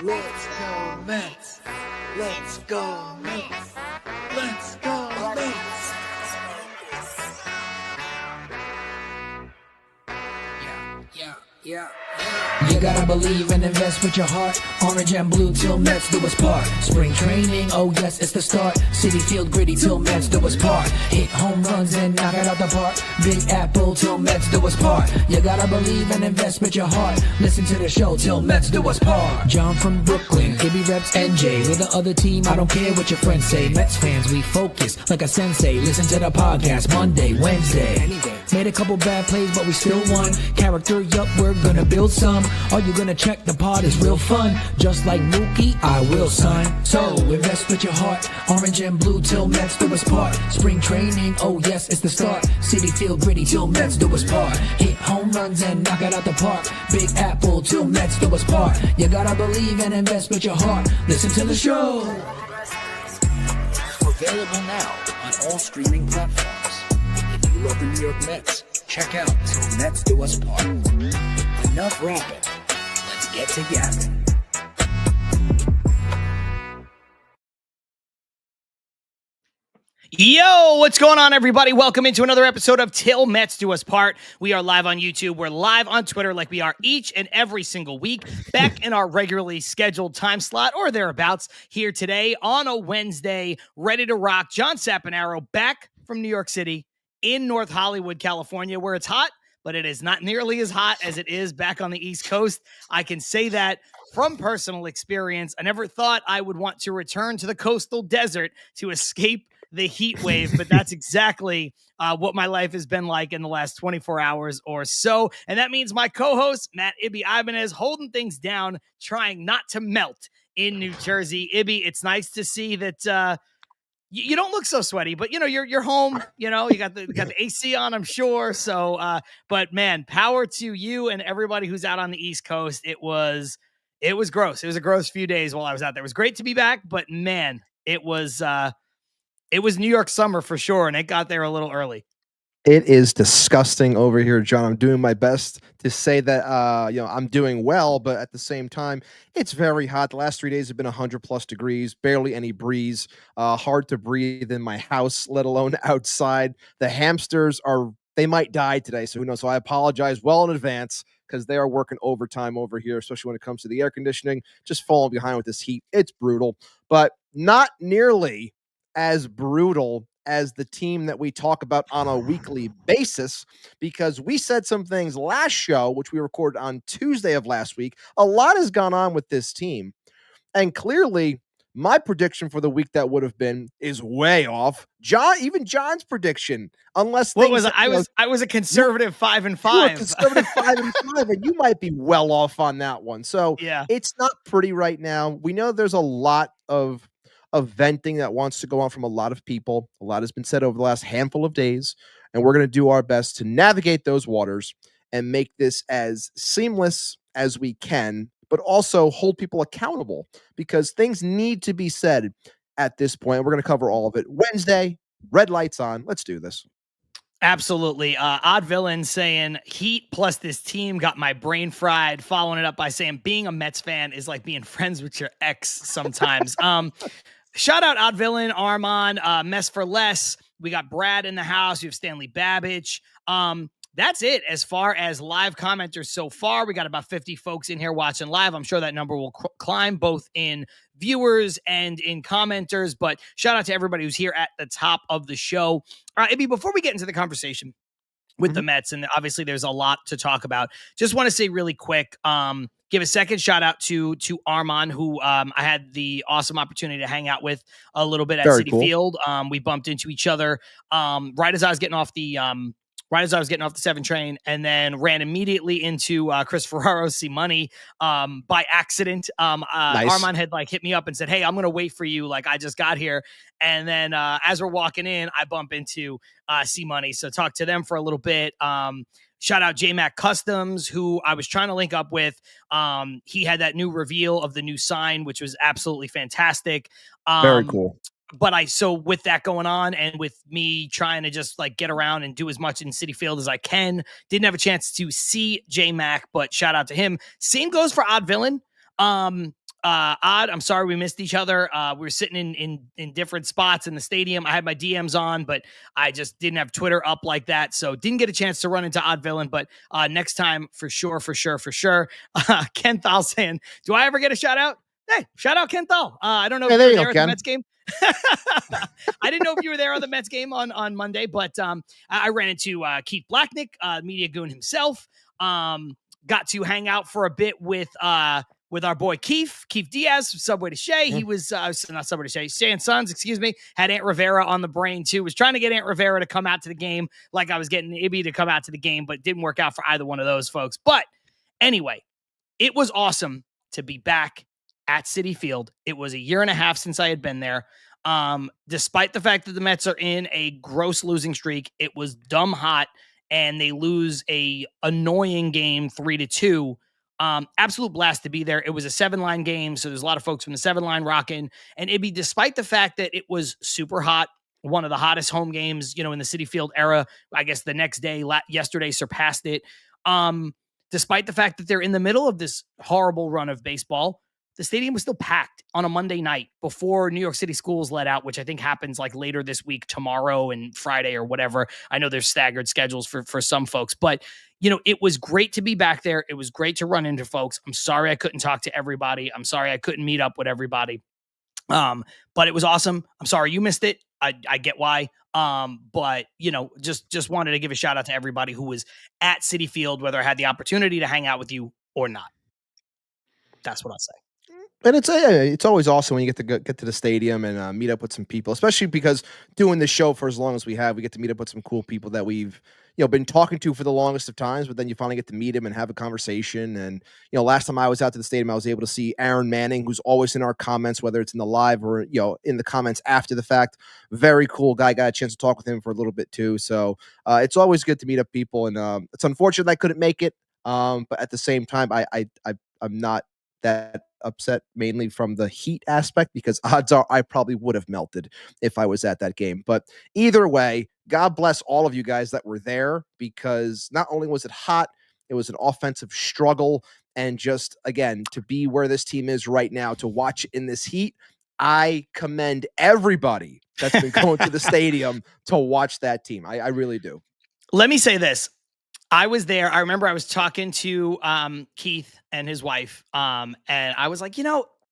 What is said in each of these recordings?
Let's go Mets. Let's go Mets. Let's go Mets. Yeah. You gotta believe and invest with your heart. Orange and blue till Mets do us part. Spring training, oh yes, it's the start. City Field gritty till Mets do us part. Hit home runs and knock it out the park. Big Apple till Mets do us part. You gotta believe and invest with your heart. Listen to the show till Mets do us part. John from Brooklyn, Ibby reps NJ. With the other team, I don't care what your friends say. Mets fans, we focus like a sensei. Listen to the podcast Monday, Wednesday. Made a couple bad plays, but we still won. Character, yup, we're gonna build some. Are you gonna check the pod? It's real fun. Just like Mookie, I will, son. So invest with your heart. Orange and blue till Mets do us part. Spring training, oh yes, it's the start. City Field gritty till Mets do us part. Hit home runs and knock it out the park. Big Apple till Mets do us part. You gotta believe and invest with your heart. Listen to the show. Available now on all streaming platforms. If you love the New York Mets, check out Til Mets Do Us Part. Enough rapping. Let's get to yapping. Yo, what's going on, everybody? Welcome into another episode of Til Mets Do Us Part. We are live on YouTube. We're live on Twitter like we are each and every single week, back in our regularly scheduled time slot or thereabouts here today on a Wednesday, ready to rock. John Saponaro back from New York City in North Hollywood, California, where it's hot, but it is not nearly as hot as it is back on the East Coast. I can say that from personal experience. I never thought I would want to return to the coastal desert to escape the heat wave, but that's exactly what my life has been like in the last 24 hours or so. And that means my co-host, Matt Ibanez, holding things down, trying not to melt in New Jersey. Ibby, it's nice to see that you don't look so sweaty, but you know, you're home, you know, you got the AC on, I'm sure. So, but man, power to you and everybody who's out on the East Coast. It was gross. It was a gross few days while I was out there. It was great to be back, but man, it was New York summer for sure. And it got there a little early. It is disgusting over here, John. I'm doing my best to say that, I'm doing well, but at the same time, it's very hot. The last 3 days have been 100+ degrees, barely any breeze, hard to breathe in my house, let alone outside. The hamsters they might die today. So who knows? So I apologize well in advance because they are working overtime over here, especially when it comes to the air conditioning, just falling behind with this heat. It's brutal, but not nearly as brutal as the team that we talk about on a weekly basis, because we said some things last show, which we recorded on Tuesday of last week. A lot has gone on with this team, and clearly my prediction for the week that would have been is way off. Even John's prediction, unless what was I was a conservative 5-5. Conservative 5-5, and you might be well off on that one. So yeah, it's not pretty right now. We know there's a lot of venting that wants to go on from a lot of people. A lot has been said over the last handful of days, and we're going to do our best to navigate those waters and make this as seamless as we can, but also hold people accountable because things need to be said at this point. We're going to cover all of it. Wednesday, red lights on. Let's do this. Absolutely. Odd Villain saying heat plus this team got my brain fried, following it up by saying being a Mets fan is like being friends with your ex sometimes. Shout out Odd Villain, Armand, Mess for Less. We got Brad in the house. We have Stanley Babbage. That's it as far as live commenters so far. We got about 50 folks in here watching live. I'm sure that number will climb both in viewers and in commenters, but shout out to everybody who's here at the top of the show. Ibby, before we get into the conversation with the Mets, and obviously there's a lot to talk about, just want to say really quick, give a second shout out to Armand, who I had the awesome opportunity to hang out with a little bit at Citi Field. We bumped into each other right as I was getting off the 7 train, and then ran immediately into Chris Ferraro's See Money by accident. Nice. Armand had hit me up and said, "Hey, I'm going to wait for you. I just got here." And then as we're walking in, I bump into See Money. So talk to them for a little bit. Shout out J-Mac Customs, who I was trying to link up with. He had that new reveal of the new sign, which was absolutely fantastic. Very cool. But so with that going on and with me trying to just get around and do as much in Citi Field as I can, didn't have a chance to see J-Mac, but shout out to him. Same goes for Odd Villain. Odd, I'm sorry we missed each other. We were sitting in different spots in the stadium. I had my DMs on, but I just didn't have Twitter up like that, so didn't get a chance to run into Odd Villain. But next time, for sure. Ken Thal saying, "Do I ever get a shout out?" Hey, shout out Ken Thal. I don't know if you were there at the Mets game. I didn't know if you were there on the Mets game on Monday, but I ran into Keith Blacknick, media goon himself. Got to hang out for a bit with our boy Keith Diaz from Subway to Shea. He was not Subway to Shea, Shea and Sons, excuse me. Had Aunt Rivera on the brain too. Was trying to get Aunt Rivera to come out to the game, like I was getting Ibby to come out to the game, but didn't work out for either one of those folks. But anyway, it was awesome to be back at Citi Field. It was a year and a half since I had been there. Despite the fact that the Mets are in a gross losing streak, it was dumb hot, and they lose a annoying game 3-2. Absolute blast to be there. It was a 7-line game, so there's a lot of folks from the 7-line rocking. And it'd be, despite the fact that it was super hot, one of the hottest home games, in the Citi Field era. I guess the next day, yesterday, surpassed it. Despite the fact that they're in the middle of this horrible run of baseball, the stadium was still packed on a Monday night before New York City schools let out, which I think happens like later this week, tomorrow and Friday or whatever. I know there's staggered schedules for some folks, but it was great to be back there. It was great to run into folks. I'm sorry I couldn't talk to everybody. I'm sorry I couldn't meet up with everybody. But it was awesome. I'm sorry you missed it. I get why. But just wanted to give a shout out to everybody who was at Citi Field, whether I had the opportunity to hang out with you or not. That's what I'll say. And it's always awesome when you get to the stadium and meet up with some people, especially because doing this show for as long as we have, we get to meet up with some cool people that we've been talking to for the longest of times. But then you finally get to meet them and have a conversation. And last time I was out to the stadium, I was able to see Aaron Manning, who's always in our comments, whether it's in the live or in the comments after the fact. Very cool guy. Got a chance to talk with him for a little bit too. So it's always good to meet up people. And it's unfortunate I couldn't make it, but at the same time, I'm not that upset, mainly from the heat aspect, because odds are I probably would have melted if I was at that game. But either way, God bless all of you guys that were there, because not only was it hot, it was an offensive struggle. And just, again, to be where this team is right now, to watch it in this heat, I commend everybody that's been going to the stadium to watch that team. I really do. Let me say this. I was there. I remember I was talking to Keith and his wife, and I was like,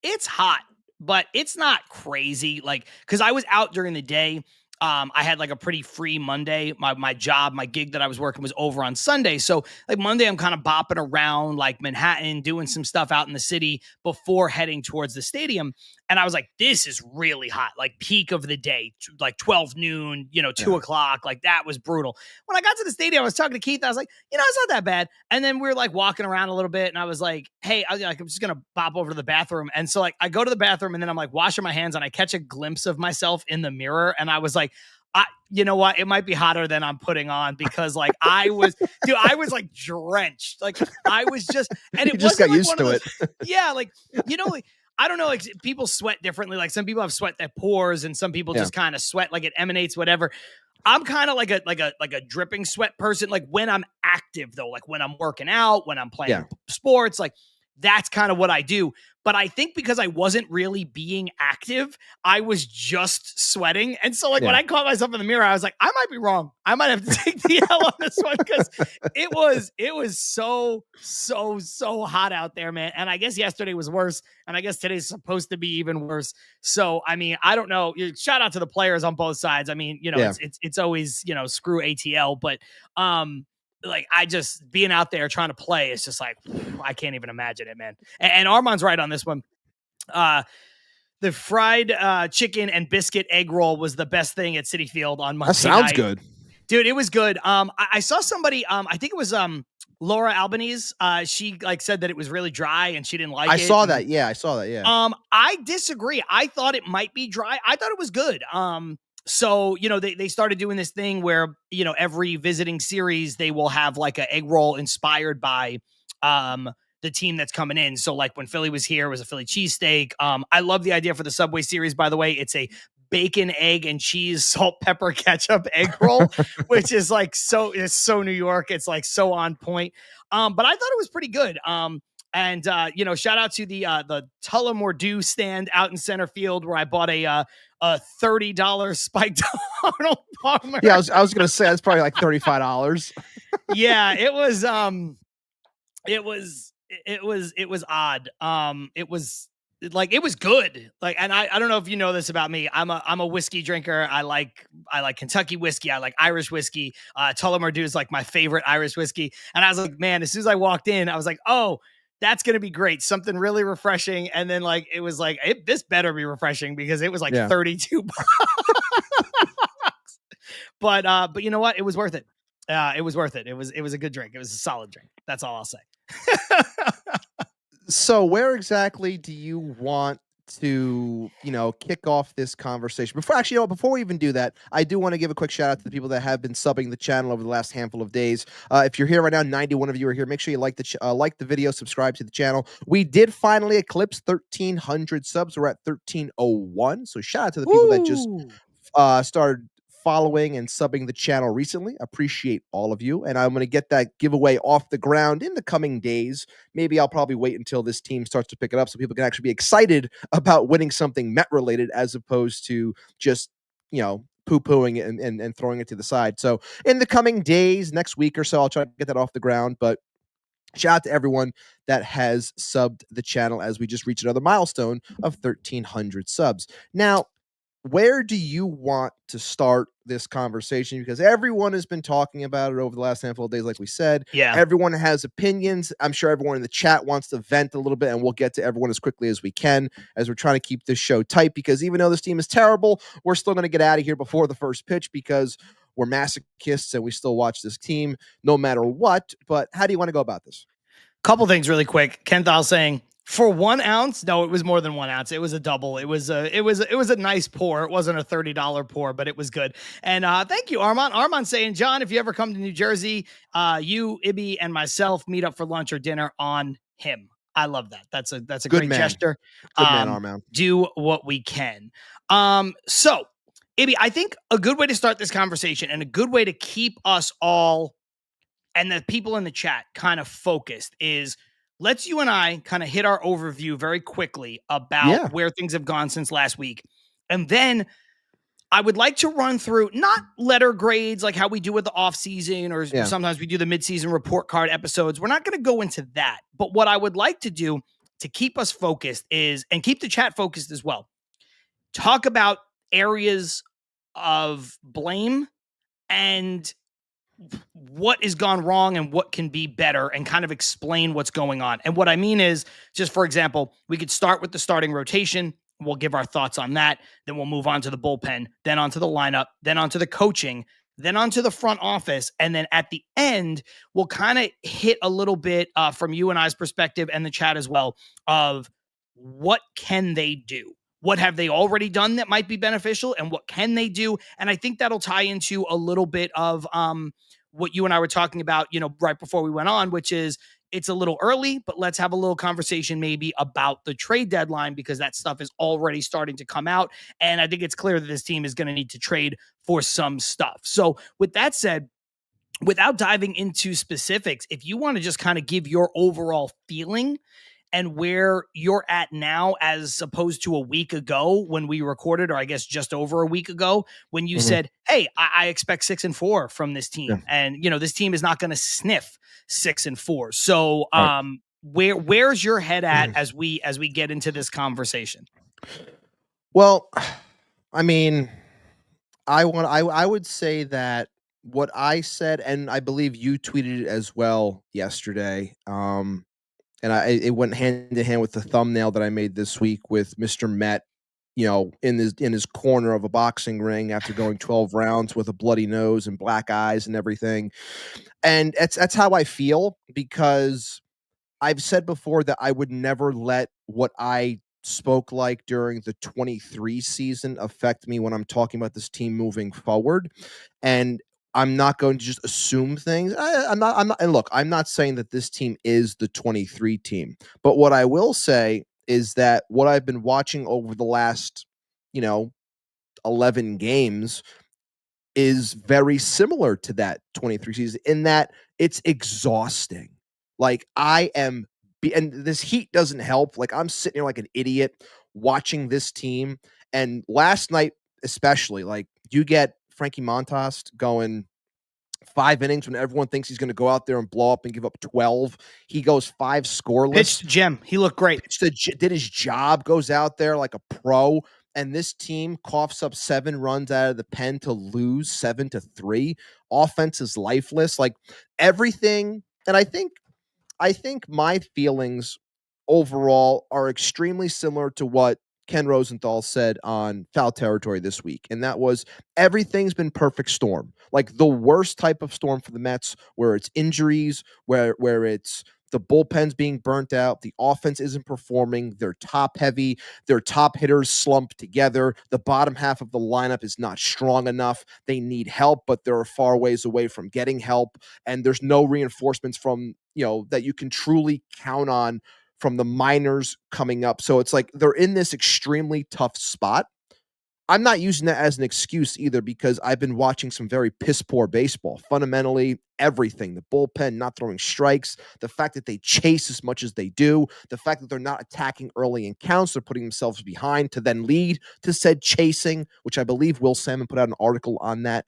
it's hot, but it's not crazy. Like, because I was out during the day. I had like a pretty free Monday. My job, my gig that I was working was over on Sunday. So like Monday, I'm kind of bopping around like Manhattan, doing some stuff out in the city before heading towards the stadium. And I was like, this is really hot, like peak of the day, like 12 noon, 2 o'clock. Like that was brutal. When I got to the stadium, I was talking to Keith. I was like, it's not that bad. And then we were like walking around a little bit, and I was like, hey, I'm just going to pop over to the bathroom. And so like I go to the bathroom, and then I'm like washing my hands, and I catch a glimpse of myself in the mirror. And I was like, you know what? It might be hotter than I'm putting on, because like I was like drenched. Like I was just, and it just got used to it. Yeah. Like, like, I don't know. Like people sweat differently. Like some people have sweat that pours, and some people just kind of sweat like it emanates, whatever. I'm kind of like a dripping sweat person. Like when I'm active though, like when I'm working out, when I'm playing sports, like that's kind of what I do. But I think because I wasn't really being active, I was just sweating. And so like when I caught myself in the mirror, I was like, I might be wrong. I might have to take the L on this one, because it was so hot out there, man. And I guess yesterday was worse. And I guess today's supposed to be even worse. So, I mean, I don't know. Shout out to the players on both sides. I mean, it's always, screw ATL, but like I just being out there trying to play, it's just like, I can't even imagine it, man. And Armand's right on this one. The fried chicken and biscuit egg roll was the best thing at Citi Field on Monday. That sounds night. good, dude. It was good. I saw somebody, I think it was Laura Albanese. She like said that it was really dry and she didn't like it. I saw that. Yeah. I disagree. I thought it might be dry. I thought it was good. So, they started doing this thing where, every visiting series, they will have like an egg roll inspired by the team that's coming in. So like when Philly was here, it was a Philly cheesesteak. I love the idea for the Subway series, by the way. It's a bacon, egg, and cheese, salt, pepper, ketchup egg roll, which is like it's so New York. It's like so on point. But I thought it was pretty good. And shout out to the Tullamore stand out in center field where I bought a $30 spiked Arnold Palmer. Yeah, I was gonna say that's probably like $35. Yeah, it was odd. It was like, it was good. Like, and I don't know if you know this about me. I'm a whiskey drinker. I like Kentucky whiskey. I like Irish whiskey. Tullamore is like my favorite Irish whiskey. And I was like, man, as soon as I walked in, I was like, oh, that's going to be great. Something really refreshing. And then like, it was like, this better be refreshing because it was like 32 bucks. But you know what? It was worth it. It was worth it. It was a good drink. It was a solid drink. That's all I'll say. So where exactly do you want to, kick off this conversation? Before we even do that, I do want to give a quick shout out to the people that have been subbing the channel over the last handful of days. If you're here right now, 91 of you are here. Make sure you like the video, subscribe to the channel. We did finally eclipse 1,300 subs. We're at 1,301. So shout out to the people that just started following and subbing the channel recently. Appreciate all of you. And I'm going to get that giveaway off the ground in the coming days. Maybe I'll probably wait until this team starts to pick it up so people can actually be excited about winning something Met related as opposed to just, poo-pooing it and throwing it to the side. So in the coming days, next week or so, I'll try to get that off the ground. But shout out to everyone that has subbed the channel as we just reached another milestone of 1,300 subs. Now, where do you want to start this conversation? Because everyone has been talking about it over the last handful of days, like we said. Yeah. Everyone has opinions. I'm sure everyone in the chat wants to vent a little bit, and we'll get to everyone as quickly as we can as we're trying to keep this show tight, because even though this team is terrible, we're still going to get out of here before the first pitch because we're masochists and we still watch this team no matter what. But how do you want to go about this? Couple things really quick. Kenthal saying, for 1 ounce, no, it was more than 1 ounce. It was a double. It was a nice pour. It wasn't a $30 pour, but it was good. And thank you, Armand. Armand saying, John, if you ever come to New Jersey, you, Ibby, and myself meet up for lunch or dinner on him. I love that. That's a Good great man. gesture. Good man, Armand. Do what we can. So, Ibby, I think a good way to start this conversation and a good way to keep us all and the people in the chat kind of focused is, let's you and I kind of hit our overview very quickly about where things have gone since last week. And then I would like to run through not letter grades like how we do with the off season or sometimes we do the midseason report card episodes. We're not going to go into that. But what I would like to do to keep us focused is, and keep the chat focused as well, talk about areas of blame and what has gone wrong and what can be better, and kind of explain what's going on. And what I mean is, just for example, we could start with the starting rotation. We'll give our thoughts on that. Then we'll move on to the bullpen, then onto the lineup, then onto the coaching, then onto the front office. And then at the end, we'll kind of hit a little bit from you and I's perspective and the chat as well of what can they do? What have they already done that might be beneficial, and what can they do? And I think that'll tie into a little bit of what you and I were talking about, right before we went on, which is it's a little early, but let's have a little conversation maybe about the trade deadline, because that stuff is already starting to come out. And I think it's clear that this team is going to need to trade for some stuff. So with that said, without diving into specifics, if you want to just kind of give your overall feeling and where you're at now as opposed to a week ago when we recorded, or I guess just over a week ago when you said, hey, I expect 6-4 from this team. Yeah. And, this team is not going to sniff 6-4. So where's your head at as we get into this conversation? Well, I mean, I would say that what I said, and I believe you tweeted it as well yesterday, and it went hand in hand with the thumbnail that I made this week with Mr. Met, in his corner of a boxing ring after going 12 rounds with a bloody nose and black eyes and everything. And that's how I feel, because I've said before that I would never let what I spoke like during the 23 season affect me when I'm talking about this team moving forward. And I'm not going to just assume things. I'm not, and look, I'm not saying that this team is the 23 team, but what I will say is that what I've been watching over the last, 11 games is very similar to that 23 season in that it's exhausting. Like, I am and this heat doesn't help. Like, I'm sitting here like an idiot watching this team. And last night, especially, like, you get Frankie Montas going 5 innings when everyone thinks he's going to go out there and blow up and give up 12. He goes 5 scoreless. Pitched Jim. He looked great. Did his job, goes out there like a pro. And this team coughs up 7 runs out of the pen to lose 7-3. Offense is lifeless. Like, everything. And I think my feelings overall are extremely similar to what Ken Rosenthal said on Foul Territory this week. And that was, everything's been perfect storm. Like, the worst type of storm for the Mets, where it's injuries, where it's the bullpen's being burnt out, the offense isn't performing, they're top heavy, their top hitters slump together, the bottom half of the lineup is not strong enough, they need help, but they're far ways away from getting help, and there's no reinforcements from, that you can truly count on from the minors coming up. So it's like they're in this extremely tough spot. I'm not using that as an excuse either, because I've been watching some very piss poor baseball. Fundamentally, everything, the bullpen not throwing strikes, the fact that they chase as much as they do, the fact that they're not attacking early in counts, they're putting themselves behind to then lead to said chasing, which I believe Will Salmon put out an article on that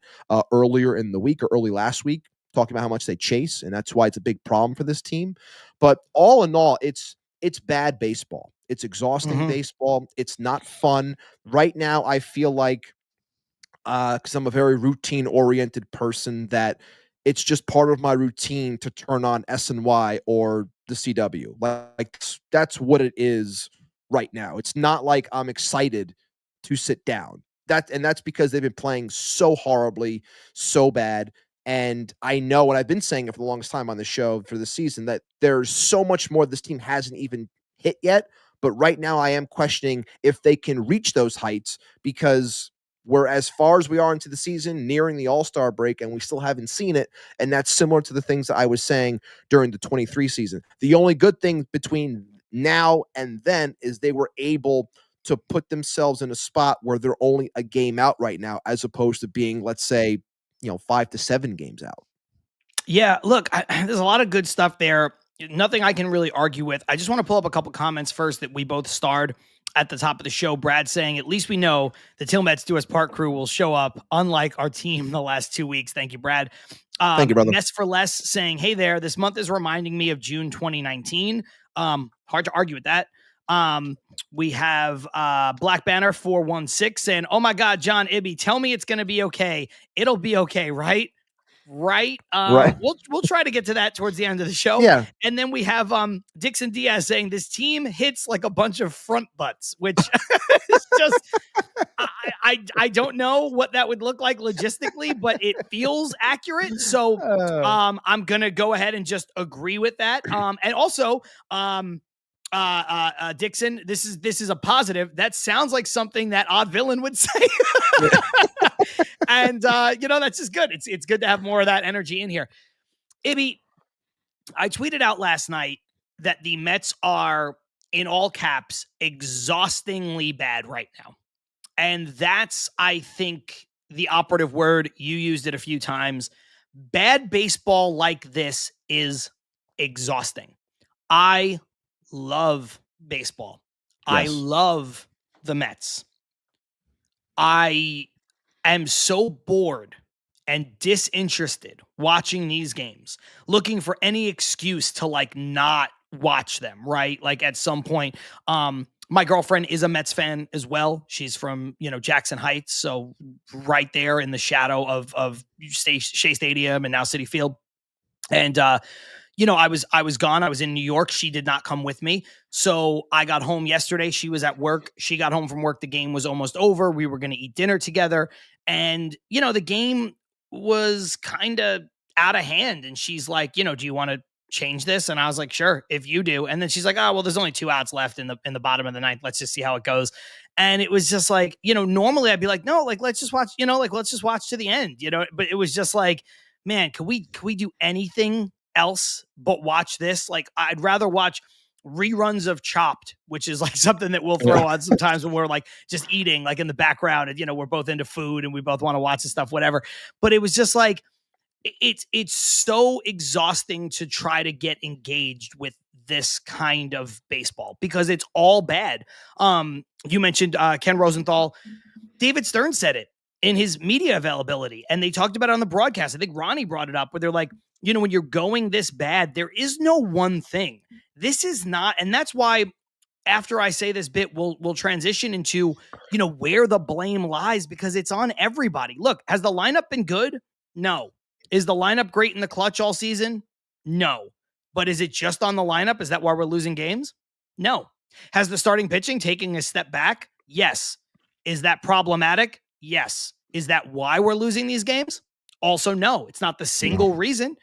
earlier in the week or early last week, talking about how much they chase, and that's why it's a big problem for this team. But all in all, it's bad baseball. It's exhausting baseball. It's not fun. Right now, I feel like, because I'm a very routine-oriented person, that it's just part of my routine to turn on SNY or the CW. Like, that's what it is right now. It's not like I'm excited to sit down. That's because they've been playing so horribly, so bad. And I know, and I've been saying it for the longest time on the show for the season, that there's so much more this team hasn't even hit yet. But right now I am questioning if they can reach those heights, because we're as far as we are into the season, nearing the All-Star break, and we still haven't seen it. And that's similar to the things that I was saying during the 23 season. The only good thing between now and then is they were able to put themselves in a spot where they're only a game out right now, as opposed to being, let's say, 5 to 7 games out. Yeah, look, there's a lot of good stuff there. Nothing I can really argue with. I just want to pull up a couple comments first that we both starred at the top of the show. Brad saying, at least we know the Til Mets Do Us Park crew will show up, unlike our team the last 2 weeks. Thank you, Brad. Thank you, brother. Mess for Less saying, hey there, this month is reminding me of June 2019. Hard to argue with that. We have Black Banner 416 saying, oh my God, John Ibby, tell me it's going to be okay. It'll be okay, right? Right. We'll try to get to that towards the end of the show. Yeah. And then we have Dixon Diaz saying this team hits like a bunch of front butts, which is just I don't know what that would look like logistically, but it feels accurate. So I'm gonna go ahead and just agree with that. And also Dixon, this is a positive. That sounds like something that Odd Villain would say. And that's just good. It's good to have more of that energy in here. Ibby, I tweeted out last night that the Mets are, in all caps, exhaustingly bad right now. And that's, I think, the operative word. You used it a few times. Bad baseball like this is exhausting. I love baseball. Yes. I love the Mets. I am so bored and disinterested watching these games, looking for any excuse to not watch them, right? Like, at some point, my girlfriend is a Mets fan as well. She's from, Jackson Heights. So right there in the shadow of Shea Stadium and now Citi Field. And, I was gone. I was in New York. She did not come with me. So I got home yesterday. She was at work. She got home from work. The game was almost over. We were going to eat dinner together. And, the game was kind of out of hand. And she's like, do you want to change this? And I was like, sure, if you do. And then she's like, oh, well, there's only 2 outs left in the bottom of the ninth. Let's just see how it goes. And it was just like, normally I'd be like, no, let's just watch, let's just watch to the end, but it was just like, man, can we do anything else but watch this? Like, I'd rather watch reruns of Chopped, which is like something that we'll throw on sometimes when we're just eating, in the background, and we're both into food and we both want to watch the stuff, whatever. But it was just like, it's so exhausting to try to get engaged with this kind of baseball because it's all bad. You mentioned Ken Rosenthal. David Stern said it in his media availability, and they talked about it on the broadcast. I think Ronnie brought it up where they're like, when you're going this bad, there is no one thing. This is not, and that's why after I say this bit, we'll transition into, where the blame lies because it's on everybody. Look, has the lineup been good? No. Is the lineup great in the clutch all season? No. But is it just on the lineup? Is that why we're losing games? No. Has the starting pitching taken a step back? Yes. Is that problematic? Yes. Is that why we're losing these games? Also, no. It's not the single reason.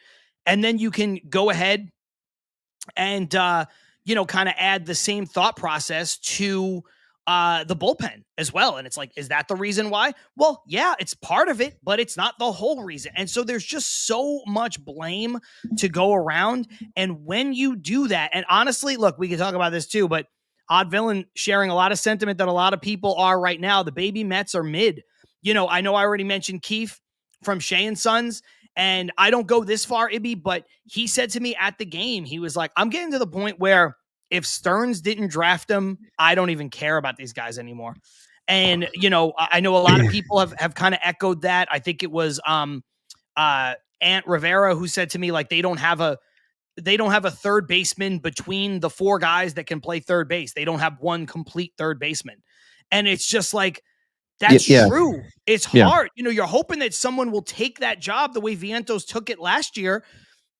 And then you can go ahead and, kind of add the same thought process to the bullpen as well. And it's like, is that the reason why? Well, yeah, it's part of it, but it's not the whole reason. And so there's just so much blame to go around. And when you do that, and honestly, look, we can talk about this too, but Odd Villain sharing a lot of sentiment that a lot of people are right now. The baby Mets are mid. I know I already mentioned Keefe from Shea and Sons, and I don't go this far, Ibby, but he said to me at the game, he was like, I'm getting to the point where if Stearns didn't draft him, I don't even care about these guys anymore. And, I know a lot of people have kind of echoed that. I think it was Aunt Rivera who said to me, like, they don't have a third baseman between the four guys that can play third base. They don't have one complete third baseman. And it's just like, that's true. It's hard. You're hoping that someone will take that job the way Vientos took it last year,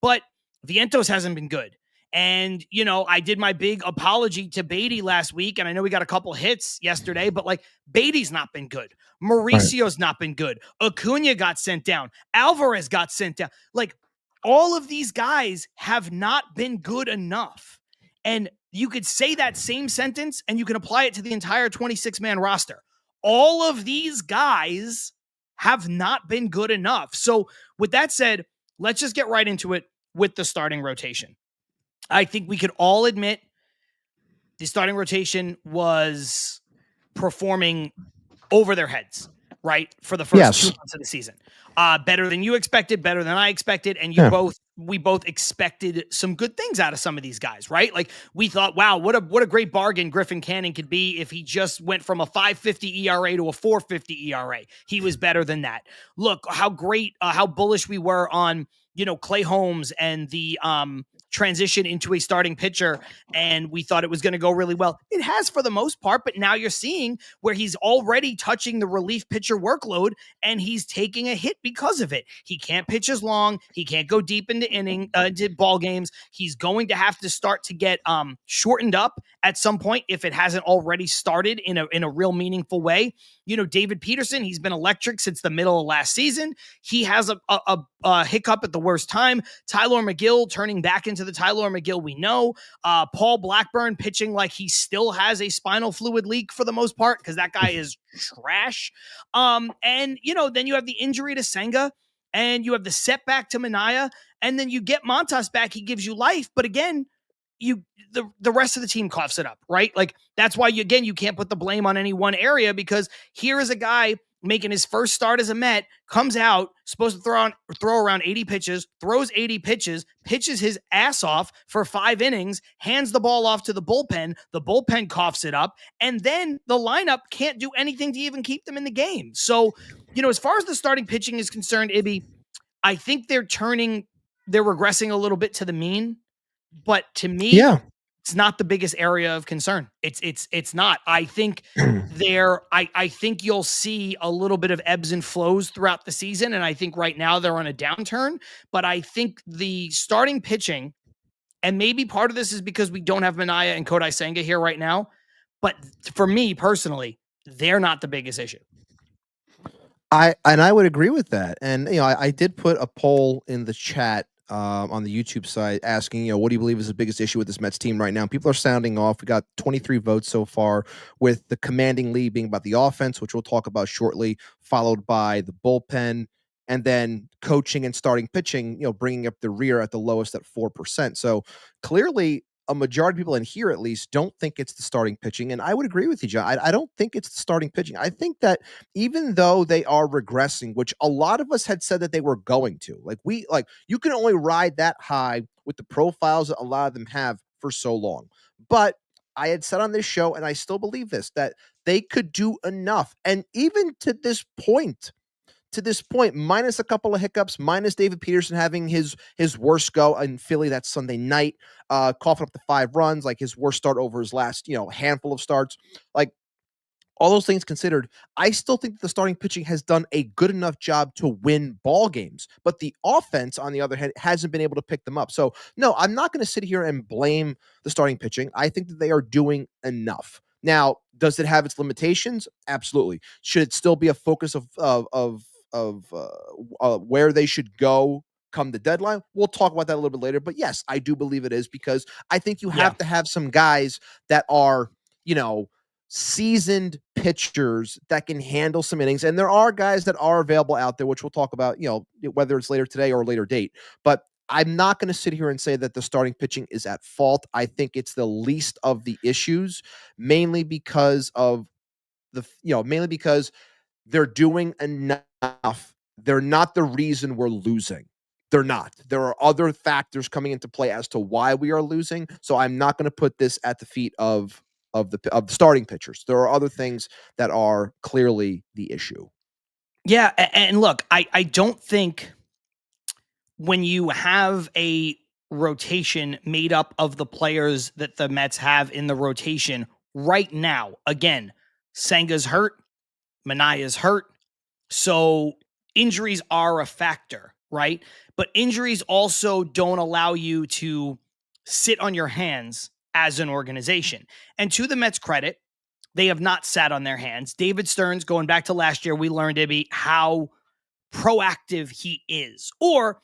but Vientos hasn't been good. And, I did my big apology to Beatty last week, and I know we got a couple hits yesterday, but like Beatty's not been good. Mauricio's not been good. Acuna got sent down. Alvarez got sent down. Like all of these guys have not been good enough. And you could say that same sentence and you can apply it to the entire 26-man roster. All of these guys have not been good enough. So with that said, let's just get right into it with the starting rotation. I think we could all admit the starting rotation was performing over their heads, right? For the first 2 months of the season. Better than you expected, better than I expected. And we both expected some good things out of some of these guys, right? Like we thought, wow, what a great bargain Griffin Canning could be if he just went from a 5.50 ERA to a 4.50 ERA. He was better than that. Look how great, how bullish we were on, Clay Holmes and the, transition into a starting pitcher, and we thought it was going to go really well. It has for the most part, but now you're seeing where he's already touching the relief pitcher workload and he's taking a hit because of it. He can't pitch as long. He can't go deep into ball games. He's going to have to start to get shortened up at some point if it hasn't already started in a real meaningful way. David Peterson, he's been electric since the middle of last season. He has a hiccup at the worst time. Tyler McGill turning back into the Tyler McGill we know. Paul Blackburn pitching like he still has a spinal fluid leak for the most part because that guy is trash. And then you have the injury to Senga and you have the setback to Minaya, and then you get Montas back. He gives you life, but again, the rest of the team coughs it up, right? Like that's why you can't put the blame on any one area because here is a guy making his first start as a Met, comes out, supposed to throw around 80 pitches, throws 80 pitches, pitches his ass off for 5 innings, hands the ball off to the bullpen coughs it up, and then the lineup can't do anything to even keep them in the game. So, as far as the starting pitching is concerned, Ibby, I think they're regressing a little bit to the mean, but to me, it's not the biggest area of concern. It's not. I think I think you'll see a little bit of ebbs and flows throughout the season. And I think right now they're on a downturn, but I think the starting pitching, and maybe part of this is because we don't have Minaya and Kodai Senga here right now. But for me personally, they're not the biggest issue. I would agree with that. And, I did put a poll in the chat on the YouTube side asking, what do you believe is the biggest issue with this Mets team right now? People are sounding off. We got 23 votes so far, with the commanding lead being about the offense, which we'll talk about shortly, followed by the bullpen, and then coaching and starting pitching, bringing up the rear at the lowest at 4%. So clearly a majority of people in here, at least, don't think it's the starting pitching. And I would agree with you, John. I don't think it's the starting pitching. I think that even though they are regressing, which a lot of us had said that they were going to, like you can only ride that high with the profiles that a lot of them have for so long. But I had said on this show, and I still believe this, that they could do enough. And even to this point, minus a couple of hiccups, minus David Peterson having his worst go in Philly that Sunday night, coughing up the 5 runs, like his worst start over his last, handful of starts. Like, all those things considered, I still think that the starting pitching has done a good enough job to win ball games. But the offense, on the other hand, hasn't been able to pick them up. So, no, I'm not going to sit here and blame the starting pitching. I think that they are doing enough. Now, does it have its limitations? Absolutely. Should it still be a focus of where they should go come the deadline? We'll talk about that a little bit later. But yes, I do believe it is, because I think you have to have some guys that are, seasoned pitchers that can handle some innings. And there are guys that are available out there, which we'll talk about, whether it's later today or a later date. But I'm not going to sit here and say that the starting pitching is at fault. I think it's the least of the issues, mainly because they're doing enough. They're not the reason we're losing. They're not. There are other factors coming into play as to why we are losing. So I'm not going to put this at the feet of the starting pitchers. There are other things that are clearly the issue. Yeah, and look, I don't think when you have a rotation made up of the players that the Mets have in the rotation right now, again, Senga's hurt, Manaya's hurt, so injuries are a factor, right? But injuries also don't allow you to sit on your hands as an organization. And to the Mets' credit, they have not sat on their hands. David Stearns, going back to last year, we learned, Ibby, how proactive he is. Or,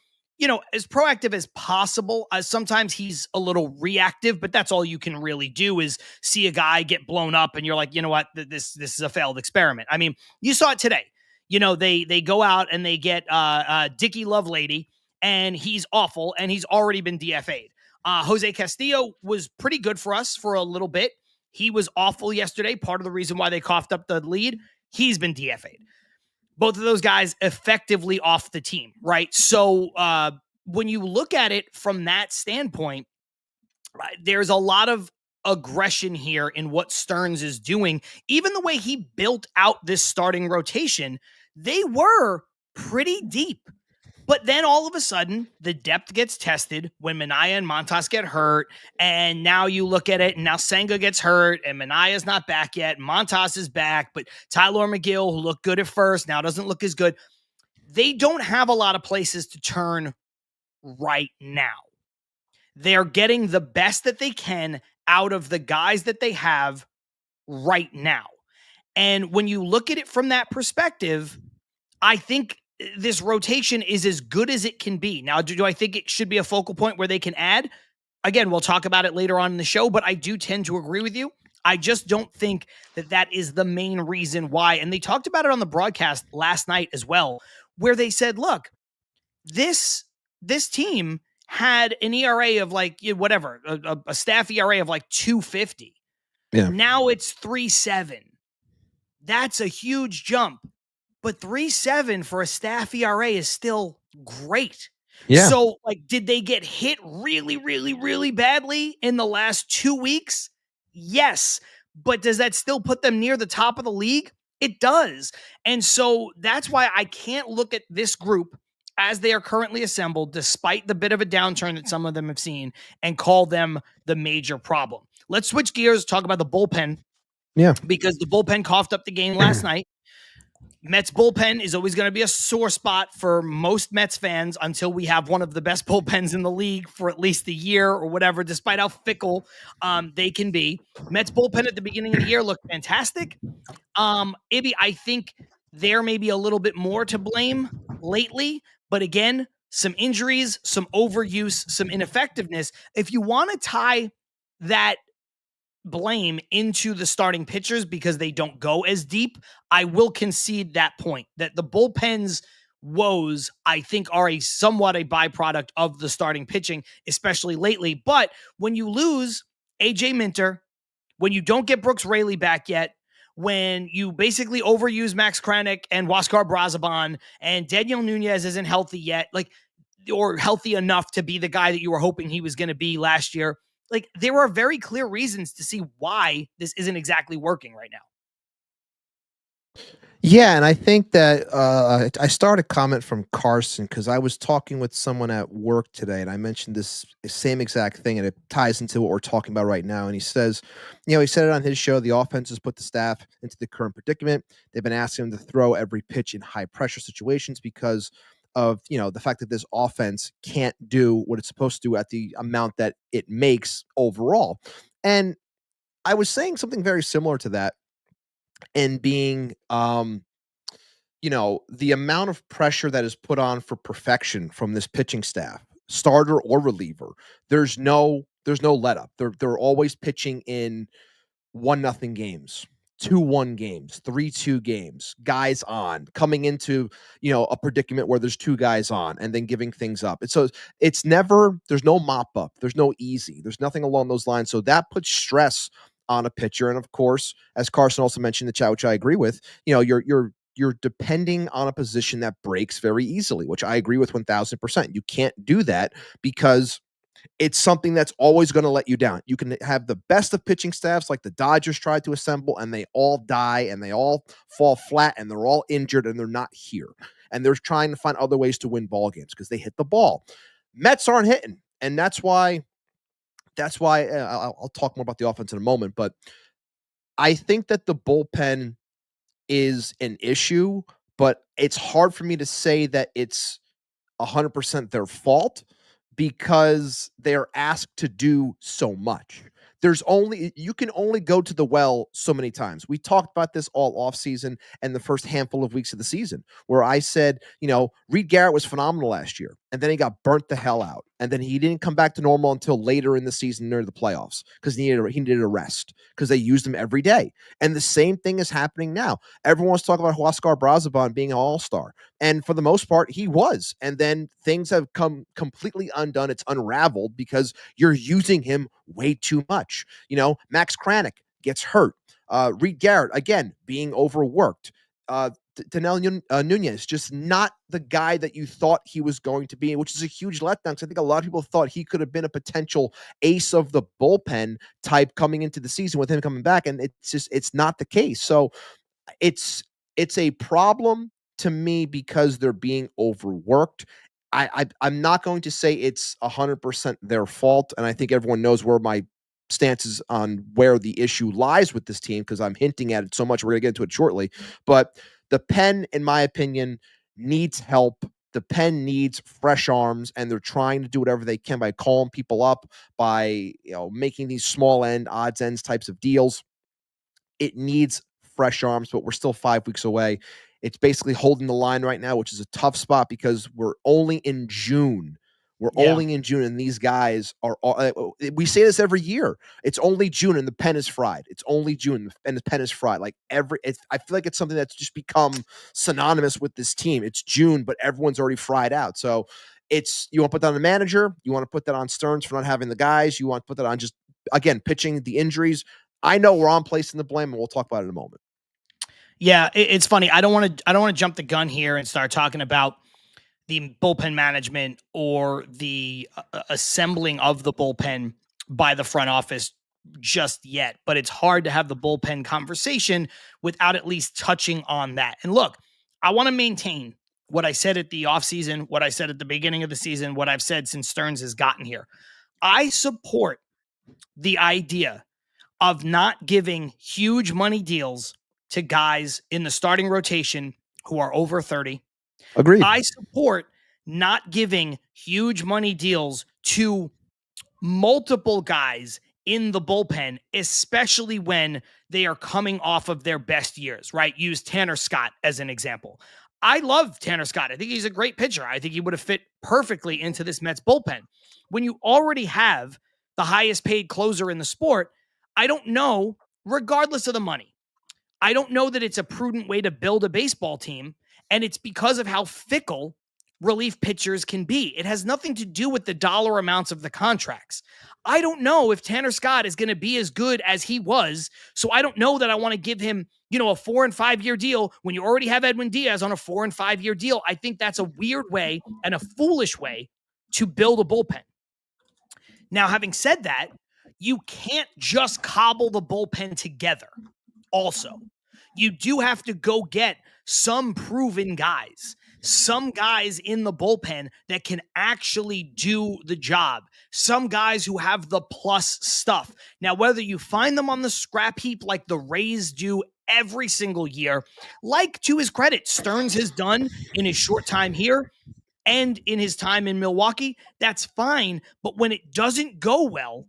as proactive as possible. Sometimes he's a little reactive, but that's all you can really do is see a guy get blown up and you're like, you know what, this is a failed experiment. I mean, you saw it today. They go out and they get Dickie Lovelady, and he's awful, and he's already been DFA'd. Jose Castillo was pretty good for us for a little bit. He was awful yesterday. Part of the reason why they coughed up the lead, he's been DFA'd. Both of those guys effectively off the team, right? So when you look at it from that standpoint, there's a lot of aggression here in what Stearns is doing. Even the way he built out this starting rotation, they were pretty deep. But then all of a sudden, the depth gets tested when Minaya and Montas get hurt. And now you look at it, and now Senga gets hurt, and Manaya's not back yet. Montas is back, but Tyler McGill, who looked good at first, now doesn't look as good. They don't have a lot of places to turn right now. They're getting the best that they can out of the guys that they have right now. And when you look at it from that perspective, I think this rotation is as good as it can be. Now, do I think it should be a focal point where they can add? Again, we'll talk about it later on in the show, but I do tend to agree with you. I just don't think that is the main reason why. And they talked about it on the broadcast last night as well, where they said, look, this team had an ERA of like, whatever, a staff ERA of like 2.50. Yeah. Now it's 3.7. That's a huge jump. But 3.7 for a staff ERA is still great. Yeah. So, did they get hit really, really, really badly in the last 2 weeks? Yes. But does that still put them near the top of the league? It does. And so that's why I can't look at this group as they are currently assembled, despite the bit of a downturn that some of them have seen, and call them the major problem. Let's switch gears, talk about the bullpen. Yeah. Because the bullpen coughed up the game last night. Mets bullpen is always going to be a sore spot for most Mets fans until we have one of the best bullpens in the league for at least a year or whatever, despite how fickle they can be. Mets bullpen at the beginning of the year looked fantastic. Ibby, I think there may be a little bit more to blame lately, but again, some injuries, some overuse, some ineffectiveness. If you want to tie that blame into the starting pitchers because they don't go as deep, I will concede that point, that the bullpens woes, I think, are somewhat a byproduct of the starting pitching, especially lately. But when you lose AJ Minter, when you don't get Brooks Raley back yet, when you basically overuse Max Kranick and Huascar Brazaban, and Daniel Nunez isn't healthy yet, or healthy enough to be the guy that you were hoping he was going to be last year, there are very clear reasons to see why this isn't exactly working right now. Yeah, and I think that I started a comment from Carson because I was talking with someone at work today, and I mentioned this same exact thing, and it ties into what we're talking about right now. And he says, he said it on his show. The offense has put the staff into the current predicament. They've been asking him to throw every pitch in high pressure situations because of the fact that this offense can't do what it's supposed to do at the amount that it makes overall. And I was saying something very similar to that, and being the amount of pressure that is put on for perfection from this pitching staff, starter or reliever. There's no let up. They're always pitching in 1-0 games, 2-1 games, 3-2 games, guys on, coming into, a predicament where there's two guys on and then giving things up. It's never, there's no mop up. There's no easy. There's nothing along those lines. So that puts stress on a pitcher. And of course, as Carson also mentioned in the chat, which I agree with, you're depending on a position that breaks very easily, which I agree with 1000%. You can't do that because it's something that's always going to let you down. You can have the best of pitching staffs like the Dodgers tried to assemble, and they all die and they all fall flat and they're all injured and they're not here. And they're trying to find other ways to win ball games because they hit the ball. Mets aren't hitting. And that's why I'll talk more about the offense in a moment, but I think that the bullpen is an issue, but it's hard for me to say that it's 100% their fault because they're asked to do so much. You can only go to the well so many times. We talked about this all offseason and the first handful of weeks of the season where I said, Reed Garrett was phenomenal last year, and then he got burnt the hell out. And then he didn't come back to normal until later in the season near the playoffs because he needed a rest because they used him every day. And the same thing is happening now. Everyone wants to talk about Huascar Brazaban being an all-star. And for the most part, he was. And then things have come completely undone. It's unraveled because you're using him way too much. Max Kranick gets hurt. Reed Garrett, again, being overworked. Daniel Nunez, just not the guy that you thought he was going to be, which is a huge letdown because I think a lot of people thought he could have been a potential ace of the bullpen type coming into the season with him coming back. And it's not the case. So it's a problem to me because they're being overworked. I'm not going to say it's 100% their fault, and I think everyone knows where my stance is on where the issue lies with this team because I'm hinting at it so much. We're going to get into it shortly. But the pen, in my opinion, needs help. The pen needs fresh arms, and they're trying to do whatever they can by calling people up, by making these small end, odds ends types of deals. It needs fresh arms, but we're still 5 weeks away. It's basically holding the line right now, which is a tough spot because we're only in June. Only in June, and these guys are we say this every year. It's only June, and the pen is fried. It's only June, and the pen is fried. I feel like it's something that's just become synonymous with this team. It's June, but everyone's already fried out. So you want to put that on the manager. You want to put that on Stearns for not having the guys. You want to put that on just, again, pitching, the injuries. I know where I'm placing the blame, and we'll talk about it in a moment. Yeah, it's funny. I don't want to jump the gun here and start talking about the bullpen management or the assembling of the bullpen by the front office just yet, but it's hard to have the bullpen conversation without at least touching on that. And look, I want to maintain what I said at the offseason, what I said at the beginning of the season, what I've said since Stearns has gotten here. I support the idea of not giving huge money deals to guys in the starting rotation who are over 30. Agreed. I support not giving huge money deals to multiple guys in the bullpen, especially when they are coming off of their best years, right? Use Tanner Scott as an example. I love Tanner Scott. I think he's a great pitcher. I think he would have fit perfectly into this Mets bullpen. When you already have the highest paid closer in the sport, I don't know, regardless of the money, I don't know that it's a prudent way to build a baseball team And it's because of how fickle relief pitchers can be. It has nothing to do with the dollar amounts of the contracts. I don't know if Tanner Scott is going to be as good as he was. So I don't know that I want to give him, a 4 and 5 year deal when you already have Edwin Diaz on a 4 and 5 year deal. I think that's a weird way and a foolish way to build a bullpen. Now, having said that, you can't just cobble the bullpen together. Also, you do have to go get some proven guys, some guys in the bullpen that can actually do the job, some guys who have the plus stuff. Now, whether you find them on the scrap heap like the Rays do every single year, like to his credit, Stearns has done in his short time here and in his time in Milwaukee, that's fine. But when it doesn't go well,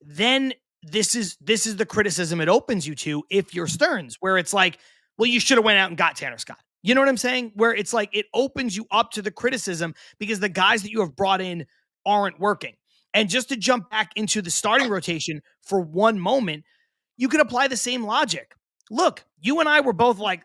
then this is the criticism it opens you to if you're Stearns, where it's like, well, you should have went out and got Tanner Scott. You know what I'm saying? Where it's like it opens you up to the criticism because the guys that you have brought in aren't working. And just to jump back into the starting rotation for one moment, you could apply the same logic. Look, you and I were both like,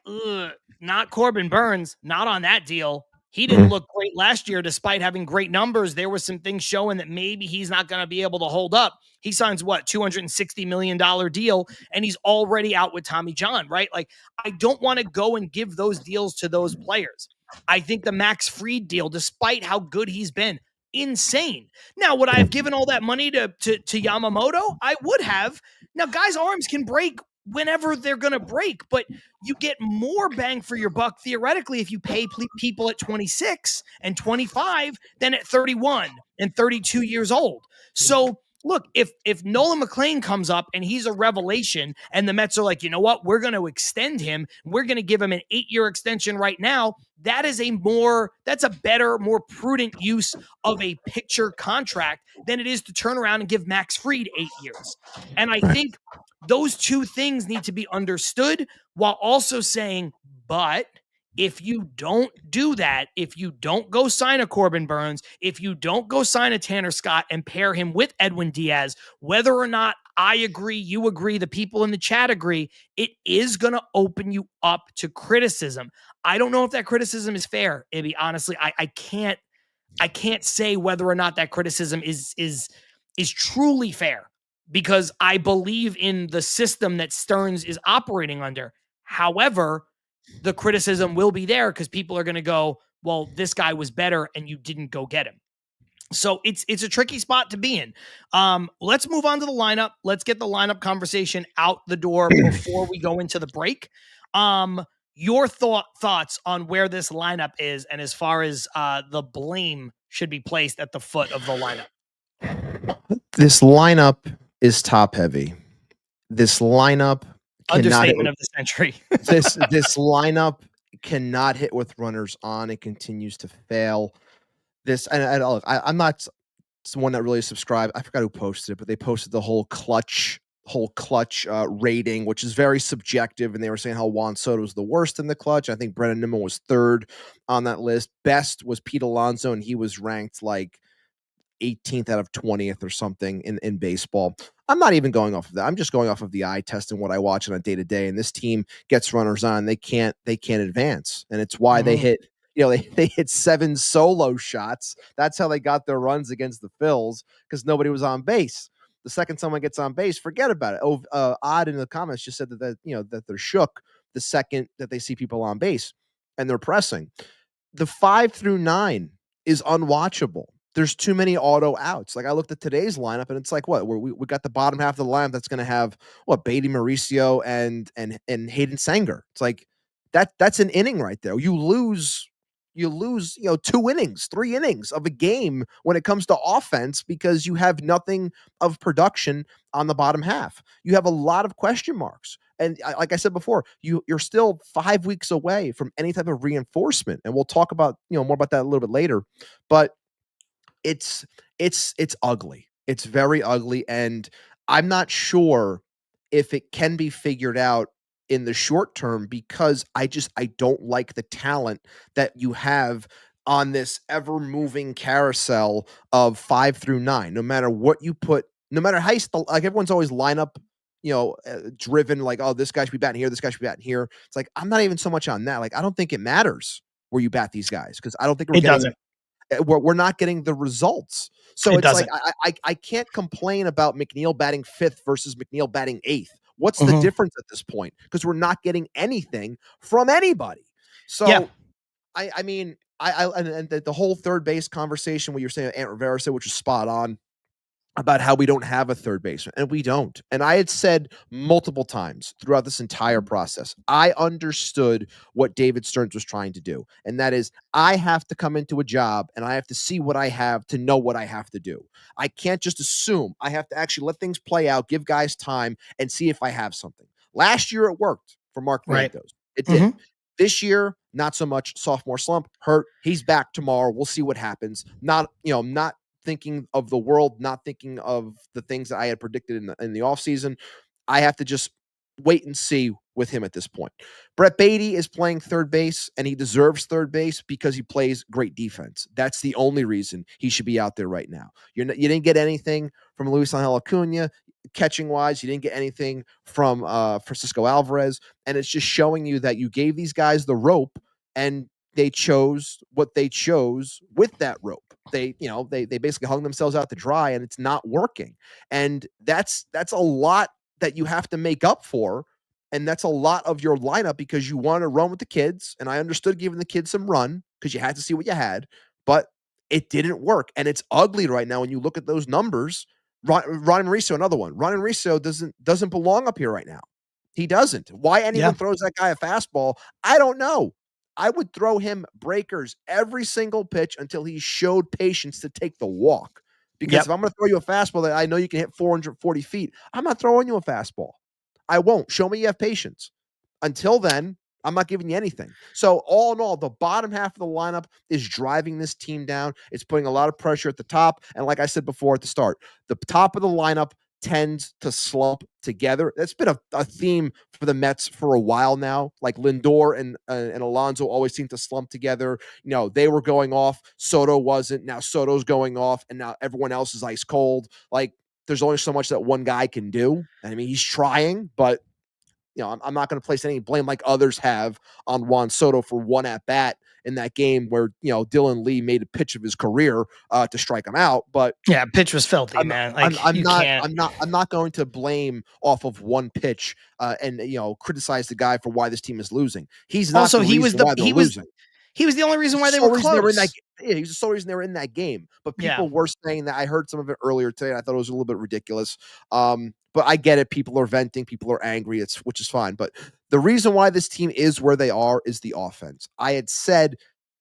not Corbin Burns, not on that deal. He didn't look great last year despite having great numbers. There were some things showing that maybe he's not going to be able to hold up. He signs $260 million deal, and he's already out with Tommy John, right? Like, I don't want to go and give those deals to those players. I think the Max Fried deal, despite how good he's been, insane. Now, would I have given all that money to Yamamoto? I would have. Now, guys' arms can break whenever they're going to break, but you get more bang for your buck theoretically if you pay people at 26 and 25 than at 31 and 32 years old. So look, if Nolan McLean comes up and he's a revelation and the Mets are like, you know what, we're going to extend him, we're going to give him an 8-year extension right now, that's a better, more prudent use of a pitcher contract than it is to turn around and give Max Fried 8 years. And I think those two things need to be understood while also saying, but if you don't do that, if you don't go sign a Corbin Burns, if you don't go sign a Tanner Scott and pair him with Edwin Diaz, whether or not I agree, you agree, the people in the chat agree, it is going to open you up to criticism. I don't know if that criticism is fair, Ibby. Honestly, I can't say whether or not that criticism is truly fair, because I believe in the system that Stearns is operating under. However, the criticism will be there because people are going to go, well, this guy was better and you didn't go get him. So it's a tricky spot to be in. Let's move on to the lineup. Let's get the lineup conversation out the door before we go into the break. Your thoughts on where this lineup is and as far as the blame should be placed at the foot of the lineup. This lineup is top heavy. This lineup understatement of the century. this lineup cannot hit with runners on. It continues to fail. I'm not someone that really subscribed. I forgot who posted it, but they posted the whole clutch rating, which is very subjective. And they were saying how Juan Soto was the worst in the clutch. I think Brennan Nimmo was third on that list. Best was Pete Alonso, and he was ranked like 18th out of 20th or something in baseball. I'm not even going off of that. I'm just going off of the eye test and what I watch on a day to day. And this team gets runners on. They can't advance. And it's why they hit, they hit 7 solo shots. That's how they got their runs against the Phils, because nobody was on base. The second someone gets on base, forget about it. Odd in the comments just said that they're shook the second that they see people on base and they're pressing. The 5 through 9 is unwatchable. There's too many auto outs. Like, I looked at today's lineup and it's like, what, we got the bottom half of the lineup that's going to have Beatty Mauricio and Hayden Sanger. It's like that's an inning right there. You lose 2 innings, 3 innings of a game when it comes to offense because you have nothing of production on the bottom half. You have a lot of question marks. And like I said before, you're still 5 weeks away from any type of reinforcement. And we'll talk about, more about that a little bit later. But it's ugly. It's very ugly. And I'm not sure if it can be figured out in the short term, because I don't like the talent that you have on this ever moving carousel of 5 through 9. No matter what you put, no matter how you like, everyone's always line up, driven like, oh, this guy should be batting here, this guy should be batting here. It's like, I'm not even so much on that. Like, I don't think it matters where you bat these guys because I don't think It doesn't. we're not getting the results. So It it's doesn't. like I can't complain about McNeil batting 5th versus McNeil batting 8th. What's the Mhm. difference at this point? Because we're not getting anything from anybody. So Yeah. I mean, and the whole third base conversation, what you're saying, Ant Rivera said, which was spot on, about how we don't have a third baseman, and we don't. And I had said multiple times throughout this entire process, I understood what David Stearns was trying to do. And that is, I have to come into a job and I have to see what I have to know what I have to do. I can't just assume. I have to actually let things play out, give guys time, and see if I have something. Last year, it worked for Mark Right. Vientos. It did. Mhm. This year, not so much. Sophomore slump, hurt. He's back tomorrow. We'll see what happens. Not thinking of the world, not thinking of the things that I had predicted in the offseason. I have to just wait and see with him at this point. Brett Beatty is playing third base, and he deserves third base because he plays great defense. That's the only reason he should be out there right now. You didn't get anything from Luis Angel Acuna catching wise. You didn't get anything from Francisco Alvarez, and it's just showing you that you gave these guys the rope, and they chose what they chose with that rope. They basically hung themselves out to dry, and it's not working. And that's a lot that you have to make up for. And that's a lot of your lineup because you want to run with the kids. And I understood giving the kids some run because you had to see what you had, but it didn't work. And it's ugly right now when you look at those numbers. Ron Rizzo, another one. Ron Rizzo doesn't belong up here right now. He doesn't. Why anyone throws that guy a fastball, I don't know. I would throw him breakers every single pitch until he showed patience to take the walk. Because if I'm going to throw you a fastball that I know you can hit 440 feet, I'm not throwing you a fastball. I won't. Show me you have patience. Until then, I'm not giving you anything. So all in all, the bottom half of the lineup is driving this team down. It's putting a lot of pressure at the top. And like I said before at the start, the top of the lineup tends to slump together. That's been a theme for the Mets for a while now. Like Lindor and Alonso always seem to slump together. They were going off. Soto wasn't. Now Soto's going off, and now everyone else is ice cold. Like, there's only so much that one guy can do. And I mean, he's trying, but I'm not going to place any blame like others have on Juan Soto for one at bat in that game where Dylan Lee made a pitch of his career to strike him out. But yeah, pitch was filthy, man. Like, I'm not going to blame off of one pitch and criticize the guy for why this team is losing. He's not also the reason why they're losing. He was the only reason why they were close. He was the sole reason they were in that game. But people were saying that. I heard some of it earlier today. And I thought it was a little bit ridiculous. But I get it. People are venting. People are angry. Which is fine. But the reason why this team is where they are is the offense. I had said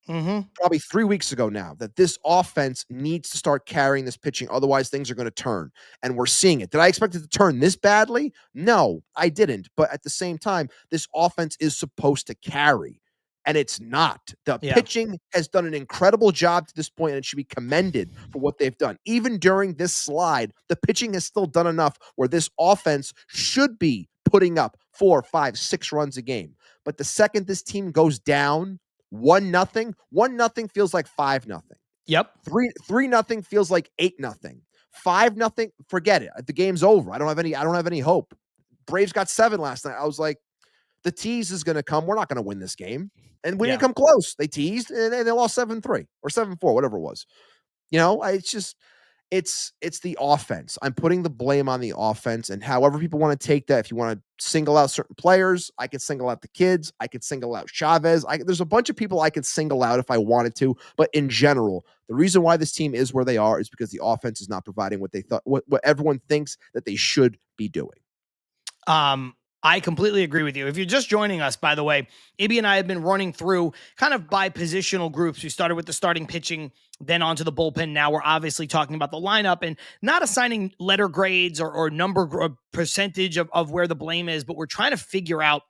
probably 3 weeks ago now that this offense needs to start carrying this pitching. Otherwise, things are going to turn. And we're seeing it. Did I expect it to turn this badly? No, I didn't. But at the same time, this offense is supposed to carry. And it's not. The pitching has done an incredible job to this point, and it should be commended for what they've done. Even during this slide, the pitching has still done enough where this offense should be putting up 4, 5, 6 runs a game. But the second this team goes down 1-0, 1-0 feels like 5-0. Yep. 3-0 feels like 8-0. 5-0, forget it. The game's over. I don't have any hope. Braves got 7 last night. I was like, the tease is going to come. We're not going to win this game. And we didn't come close. They teased and they lost 7-3 or 7-4, whatever it was. It's the offense. I'm putting the blame on the offense, and however people want to take that. If you want to single out certain players, I could single out the kids. I could single out Chavez. There's a bunch of people I could single out if I wanted to. But in general, the reason why this team is where they are is because the offense is not providing what they thought, what everyone thinks that they should be doing. I completely agree with you. If you're just joining us, by the way, Ibby and I have been running through kind of by positional groups. We started with the starting pitching, then onto the bullpen. Now we're obviously talking about the lineup and not assigning letter grades or number or percentage of where the blame is, but we're trying to figure out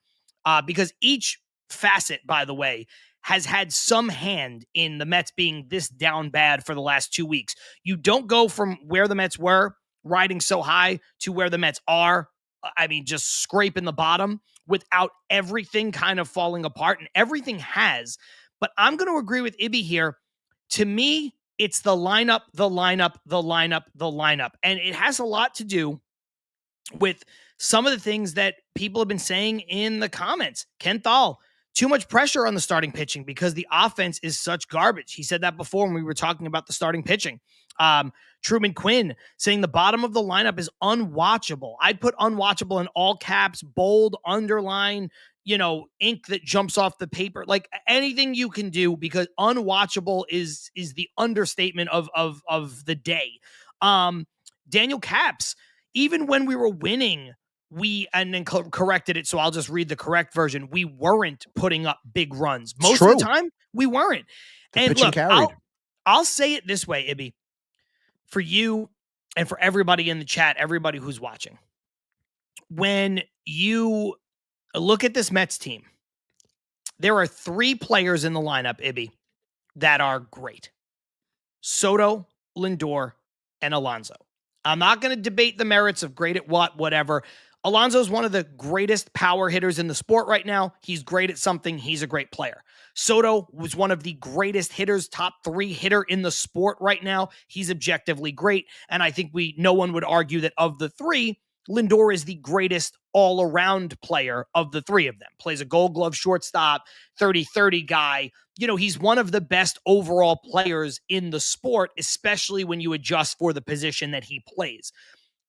because each facet, by the way, has had some hand in the Mets being this down bad for the last 2 weeks. You don't go from where the Mets were riding so high to where the Mets are. I mean, just scraping the bottom without everything kind of falling apart, and everything has. But I'm going to agree with Ibby here. To me, it's the lineup. And it has a lot to do with some of the things that people have been saying in the comments. Ken Thal, too much pressure on the starting pitching because the offense is such garbage. He said that before when we were talking about the starting pitching. Truman Quinn saying the bottom of the lineup is unwatchable. I'd put unwatchable in all caps, bold, underline, ink that jumps off the paper, like anything you can do, because unwatchable is the understatement of the day. Daniel Caps, even when we were winning, and then corrected it, so I'll just read the correct version. We weren't putting up big runs. Most of the time, we weren't. And look, I'll say it this way, Ibby, for you and for everybody in the chat, everybody who's watching. When you look at this Mets team, there are 3 players in the lineup, Ibby, that are great. Soto, Lindor, and Alonso. I'm not going to debate the merits of great at whatever. Alonso's one of the greatest power hitters in the sport right now. He's great at something. He's a great player. Soto was one of the greatest hitters, top 3 hitter in the sport right now. He's objectively great. And I think no one would argue that of the 3, Lindor is the greatest all-around player of the 3 of them. Plays a Gold Glove shortstop, 30-30 guy. He's one of the best overall players in the sport, especially when you adjust for the position that he plays.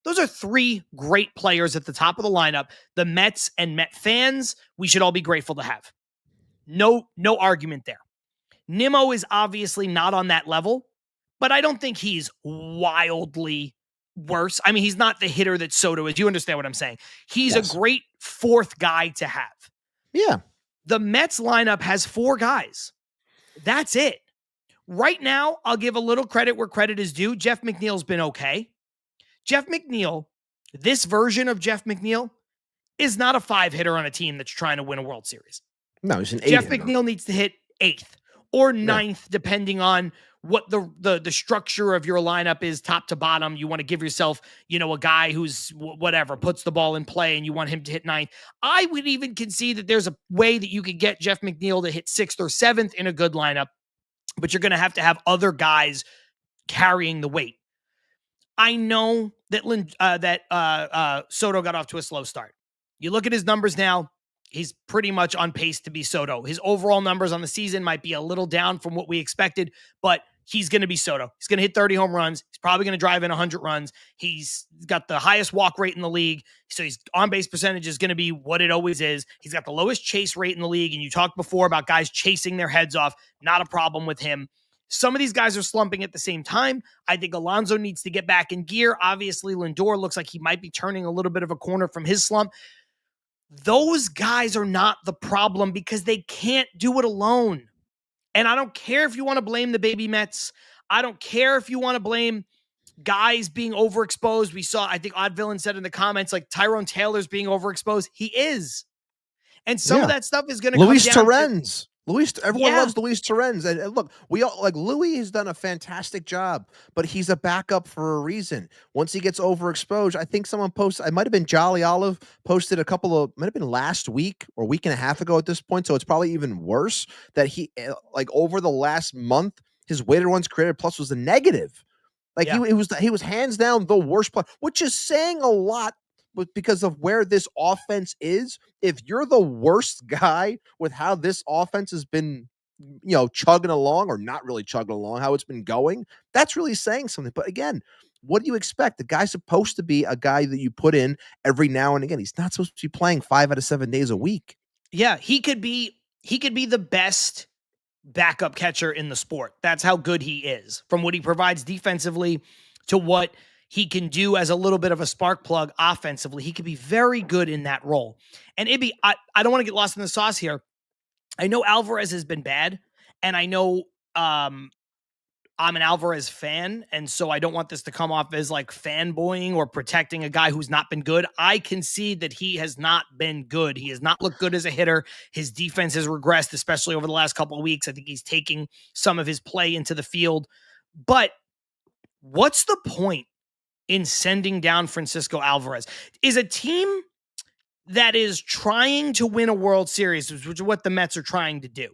Those are 3 great players at the top of the lineup. The Mets and Met fans, we should all be grateful to have. No argument there. Nimmo is obviously not on that level, but I don't think he's wildly worse. I mean, he's not the hitter that Soto is. You understand what I'm saying? He's a great 4th guy to have. Yeah. The Mets lineup has 4 guys. That's it. Right now, I'll give a little credit where credit is due. Jeff McNeil's been okay. Jeff McNeil, this version of Jeff McNeil, is not a 5 hitter on a team that's trying to win a World Series. No, he's an 8 Jeff hitter. McNeil needs to hit 8th or 9th, depending what the structure of your lineup is, top to bottom. You want to give yourself, a guy who's whatever, puts the ball in play, and you want him to hit 9th. I would even concede that there's a way that you could get Jeff McNeil to hit 6th or 7th in a good lineup, but you're going to have other guys carrying the weight. I know that Soto got off to a slow start. You look at his numbers now, he's pretty much on pace to be Soto. His overall numbers on the season might be a little down from what we expected, but he's going to be Soto. He's going to hit 30 home runs. He's probably going to drive in 100 runs. He's got the highest walk rate in the league, so his on-base percentage is going to be what it always is. He's got the lowest chase rate in the league, and you talked before about guys chasing their heads off. Not a problem with him. Some of these guys are slumping at the same time. I think Alonso needs to get back in gear. Obviously, Lindor looks like he might be turning a little bit of a corner from his slump. Those guys are not the problem because they can't do it alone. And I don't care if you want to blame the baby Mets. I don't care if you want to blame guys being overexposed. We saw, I think Odd Villain said in the comments, like Tyrone Taylor's being overexposed. He is. And some of that stuff is going to come down to Torrens. Everyone loves Luis Torrens. And look, we all Louis has done a fantastic job, but he's a backup for a reason. Once he gets overexposed, I think someone posted, it might have been Jolly Olive posted might have been last week or a week and a half ago at this point. So it's probably even worse that he, over the last month, his weighted runs created plus was a negative. He was hands down the worst player, which is saying a lot. But because of where this offense is, if you're the worst guy with how this offense has been, chugging along or not really chugging along, how it's been going, that's really saying something. But again, what do you expect? The guy's supposed to be a guy that you put in every now and again. He's not supposed to be playing 5 out of 7 days a week. Yeah, he could be the best backup catcher in the sport. That's how good he is, from what he provides defensively to what he can do as a little bit of a spark plug offensively. He could be very good in that role. And Ibby, I don't want to get lost in the sauce here. I know Alvarez has been bad, and I know I'm an Alvarez fan, and so I don't want this to come off as like fanboying or protecting a guy who's not been good. I concede that he has not been good. He has not looked good as a hitter. His defense has regressed, especially over the last couple of weeks. I think he's taking some of his play into the field. But what's the point in sending down Francisco Alvarez? Is a team that is trying to win a World Series, which is what the Mets are trying to do,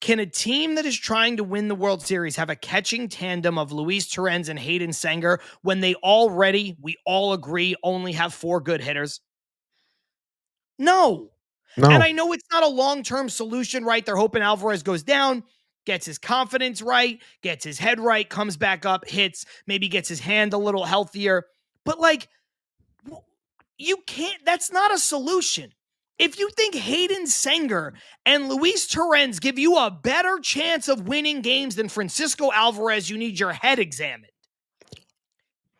Can a team that is trying to win the World Series have a catching tandem of Luis Torrens and Hayden Sanger when they already, we all agree, only have 4 good hitters? No. And I know it's not a long-term solution, right? They're hoping Alvarez goes down, gets his confidence right, gets his head right, comes back up, hits, maybe gets his hand a little healthier. But like, you can't, that's not a solution. If you think Hayden Sanger and Luis Torrens give you a better chance of winning games than Francisco Alvarez, you need your head examined.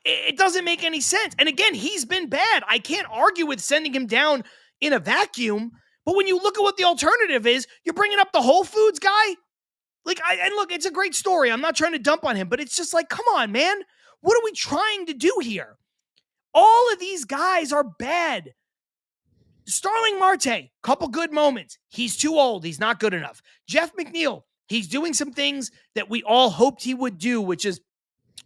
It doesn't make any sense. And again, he's been bad. I can't argue with sending him down in a vacuum. But when you look at what the alternative is, you're bringing up the Whole Foods guy. And look, it's a great story. I'm not trying to dump on him, but it's just like, come on, man. What are we trying to do here? All of these guys are bad. Starling Marte, couple good moments. He's too old. He's not good enough. Jeff McNeil, he's doing some things that we all hoped he would do, which is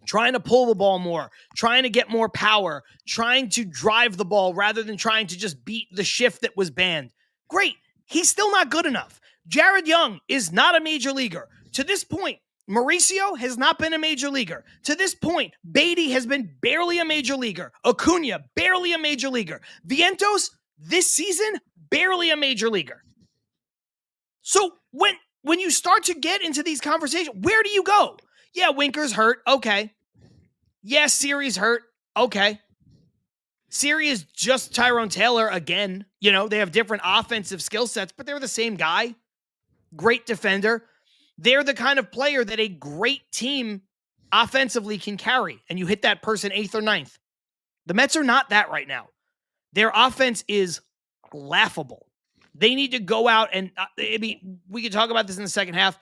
trying to pull the ball more, trying to get more power, trying to drive the ball rather than trying to just beat the shift that was banned. Great. He's still not good enough. Jared Young is not a major leaguer. To this point, Mauricio has not been a major leaguer. To this point, Beatty has been barely a major leaguer. Acuna, barely a major leaguer. Vientos, this season, barely a major leaguer. So when you start to get into these conversations, where do you go? Yeah, Winker's hurt. Okay. Yeah, Siri's hurt. Okay. Siri is just Tyrone Taylor again. You know, they have different offensive skill sets, but they're the same guy. Great defender. They're the kind of player that a great team offensively can carry, and you hit that person 8th or 9th. The Mets are not that right now. Their offense is laughable. They need to go out and, we could talk about this in the second half.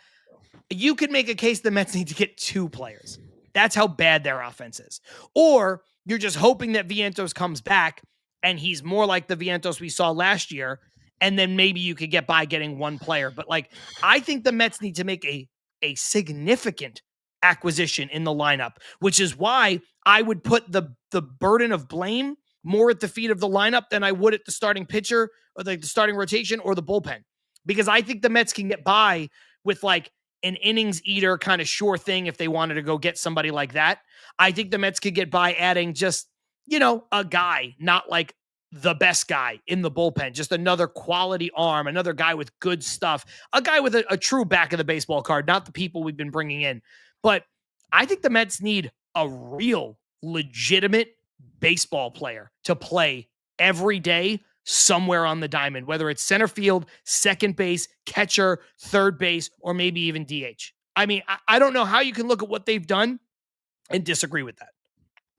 You could make a case the Mets need to get 2 players. That's how bad their offense is. Or you're just hoping that Vientos comes back and he's more like the Vientos we saw last year, and then maybe you could get by getting 1 player. But like, I think the Mets need to make a significant acquisition in the lineup, which is why I would put the burden of blame more at the feet of the lineup than I would at the starting pitcher or the starting rotation or the bullpen. Because I think the Mets can get by with like an innings eater kind of sure thing if they wanted to go get somebody like that. I think the Mets could get by adding just, a guy, not like the best guy in the bullpen, just another quality arm, another guy with good stuff, a guy with a true back of the baseball card, not the people we've been bringing in. But I think the Mets need a real legitimate baseball player to play every day somewhere on the diamond, whether it's center field, second base, catcher, third base, or maybe even DH. I mean, I don't know how you can look at what they've done and disagree with that.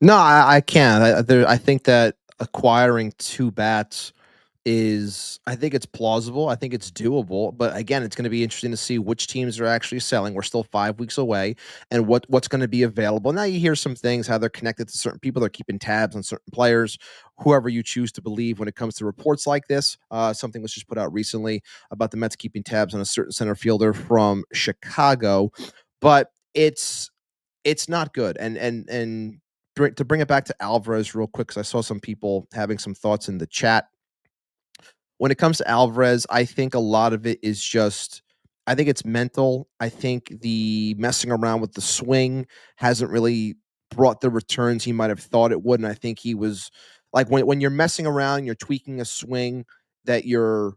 No, I can't. I think that acquiring 2 bats I think it's plausible. I think it's doable. But again, it's going to be interesting to see which teams are actually selling. We're still 5 weeks away, and what's going to be available. Now you hear some things, how they're connected to certain people. They're keeping tabs on certain players, whoever you choose to believe when it comes to reports like this. Something was just put out recently about the Mets keeping tabs on a certain center fielder from Chicago, but it's not good. And to bring it back to Alvarez real quick, because I saw some people having some thoughts in the chat. When it comes to Alvarez, I think a lot of it is I think it's mental. I think the messing around with the swing hasn't really brought the returns he might have thought it would. And I think he was like, when you're messing around, you're tweaking a swing that you're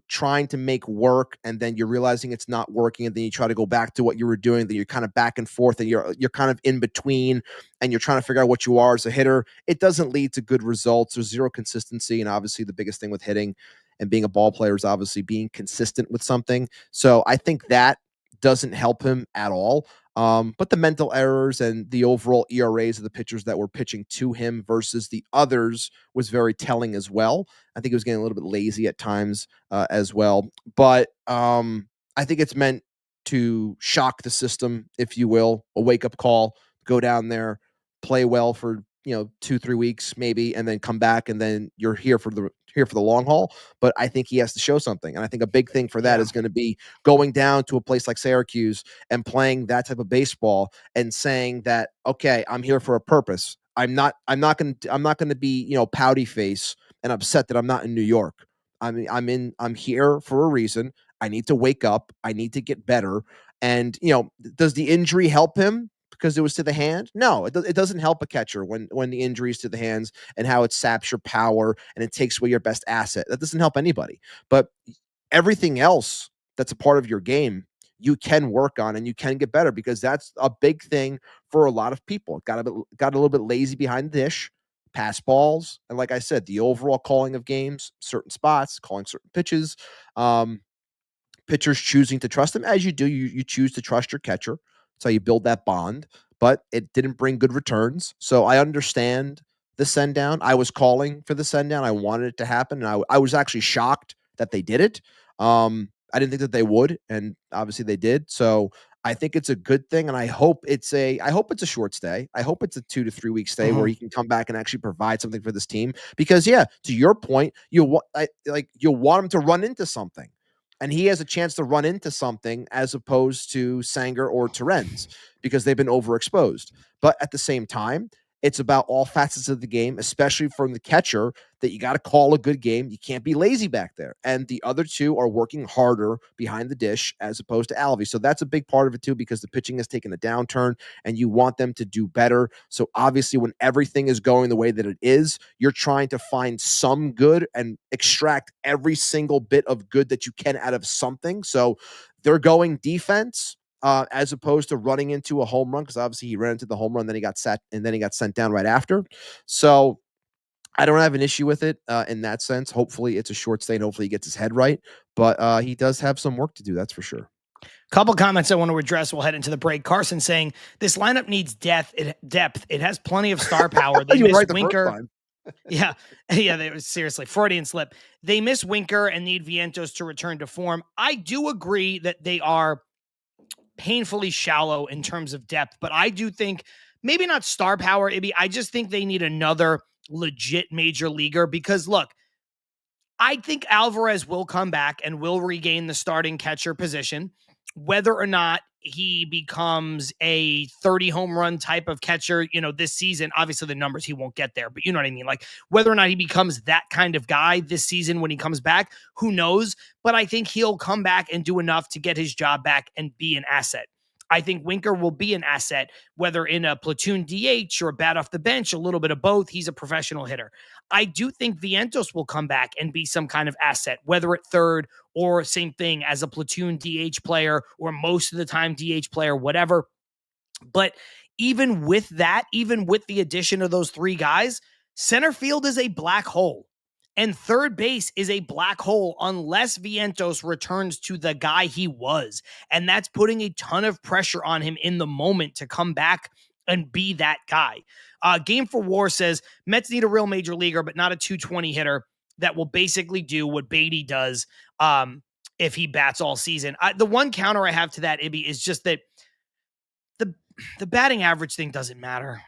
trying to make work, and then you're realizing it's not working, and then you try to go back to what you were doing, then you're kind of back and forth, and you're kind of in between, and you're trying to figure out what you are as a hitter. It doesn't lead to good results. There's zero consistency, and obviously the biggest thing with hitting and being a ball player is obviously being consistent with something. So I think that doesn't help him at all. But the mental errors and the overall ERAs of the pitchers that were pitching to him versus the others was very telling as well. I think he was getting a little bit lazy at times as well. But I think it's meant to shock the system, if you will, a wake-up call, go down there, play well for 2-3 weeks maybe, and then come back, and then you're here for the long haul. But I think he has to show something, and I think a big thing for that is going to be going down to a place like Syracuse and playing that type of baseball and saying that, okay, I'm here for a purpose. I'm not going to be pouty face and upset that I'm not in New York. I'm here for a reason. I need to wake up. I need to get better. And, does the injury help him because it was to the hand? No, it doesn't help a catcher when the injury is to the hands and how it saps your power and it takes away your best asset. That doesn't help anybody. But everything else that's a part of your game, you can work on and you can get better, because that's a big thing for a lot of people. Got a little bit lazy behind the dish, pass balls, and like I said, the overall calling of games, certain spots, calling certain pitches, pitchers choosing to trust them, as you do. You choose to trust your catcher. That's how you build that bond. But it didn't bring good returns. So I understand the send down. I was calling for the send down. I wanted it to happen, and I was actually shocked that they did it. I didn't think that they would, and obviously they did. So I think it's a good thing, and I hope it's a short stay. I hope it's a 2 to 3 week stay where he can come back and actually provide something for this team. Because to your point, you'll want him to run into something, and he has a chance to run into something as opposed to Sanger or Terens, because they've been overexposed. But at the same time, it's about all facets of the game, especially from the catcher, that you got to call a good game. You can't be lazy back there. And the other two are working harder behind the dish as opposed to Alvey. So that's a big part of it too, because the pitching has taken a downturn and you want them to do better. So obviously when everything is going the way that it is, you're trying to find some good and extract every single bit of good that you can out of something. So they're going defense, as opposed to running into a home run, because obviously he ran into the home run, then he got sent down right after. So I don't have an issue with it in that sense. Hopefully it's a short stay and hopefully he gets his head right. But he does have some work to do, that's for sure. Couple comments I want to address. We'll head into the break. Carson saying this lineup needs depth. It has plenty of star power. They miss Winker. Yeah. They was seriously Freudian slip. They miss Winker and need Vientos to return to form. I do agree that they are painfully shallow in terms of depth, but I do think maybe not star power, Ibby. I just think they need another legit major leaguer, because look, I think Alvarez will come back and will regain the starting catcher position. Whether or not he becomes a 30 home run type of catcher, this season, obviously the numbers, he won't get there, but you know what I mean? Like whether or not he becomes that kind of guy this season when he comes back, who knows? But I think he'll come back and do enough to get his job back and be an asset. I think Winker will be an asset, whether in a platoon DH or a bat off the bench, a little bit of both. He's a professional hitter. I do think Vientos will come back and be some kind of asset, whether at third or same thing as a platoon DH player or most of the time DH player, whatever. But even with that, even with the addition of those three guys, center field is a black hole. And third base is a black hole unless Vientos returns to the guy he was. And that's putting a ton of pressure on him in the moment to come back and be that guy. Game for War says, Mets need a real major leaguer, but not a 220 hitter that will basically do what Beatty does if he bats all season. The one counter I have to that, Ibby, is just that the batting average thing doesn't matter.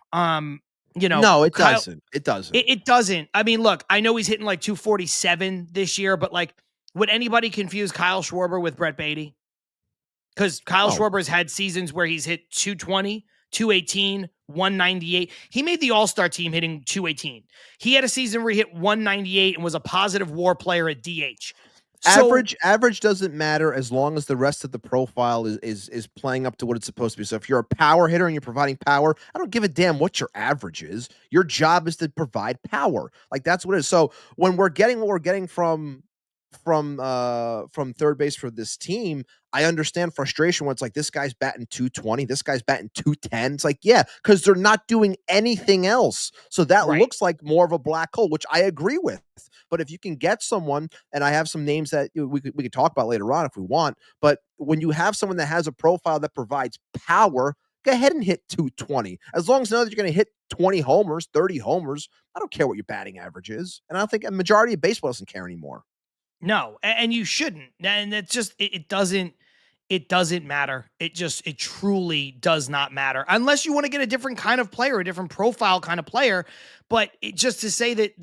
No, it doesn't. It doesn't. It doesn't. I mean, look, I know he's hitting like 247 this year, but like, would anybody confuse Kyle Schwarber with Brett Beatty? Because Kyle Schwarber's had seasons where he's hit 220, 218, 198. He made the All-Star team hitting 218. He had a season where he hit 198 and was a positive WAR player at DH. Average doesn't matter as long as the rest of the profile is playing up to what it's supposed to be. So if you're a power hitter and you're providing power, I don't give a damn what your average is. Your job is to provide power. Like that's what it is. So when we're getting what we're getting from third base for this team, I understand frustration when it's like this guy's batting 220, this guy's batting 210. It's like, yeah, because they're not doing anything else. So that looks like more of a black hole, which I agree with. But if you can get someone, and I have some names that we could talk about later on if we want, but when you have someone that has a profile that provides power, go ahead and hit 220. As long as you know that you're going to hit 20 homers, 30 homers, I don't care what your batting average is. And I don't think a majority of baseball doesn't care anymore. No, and you shouldn't. And it's just, it doesn't matter. It truly does not matter unless you want to get a different kind of player, a different profile kind of player. But just to say that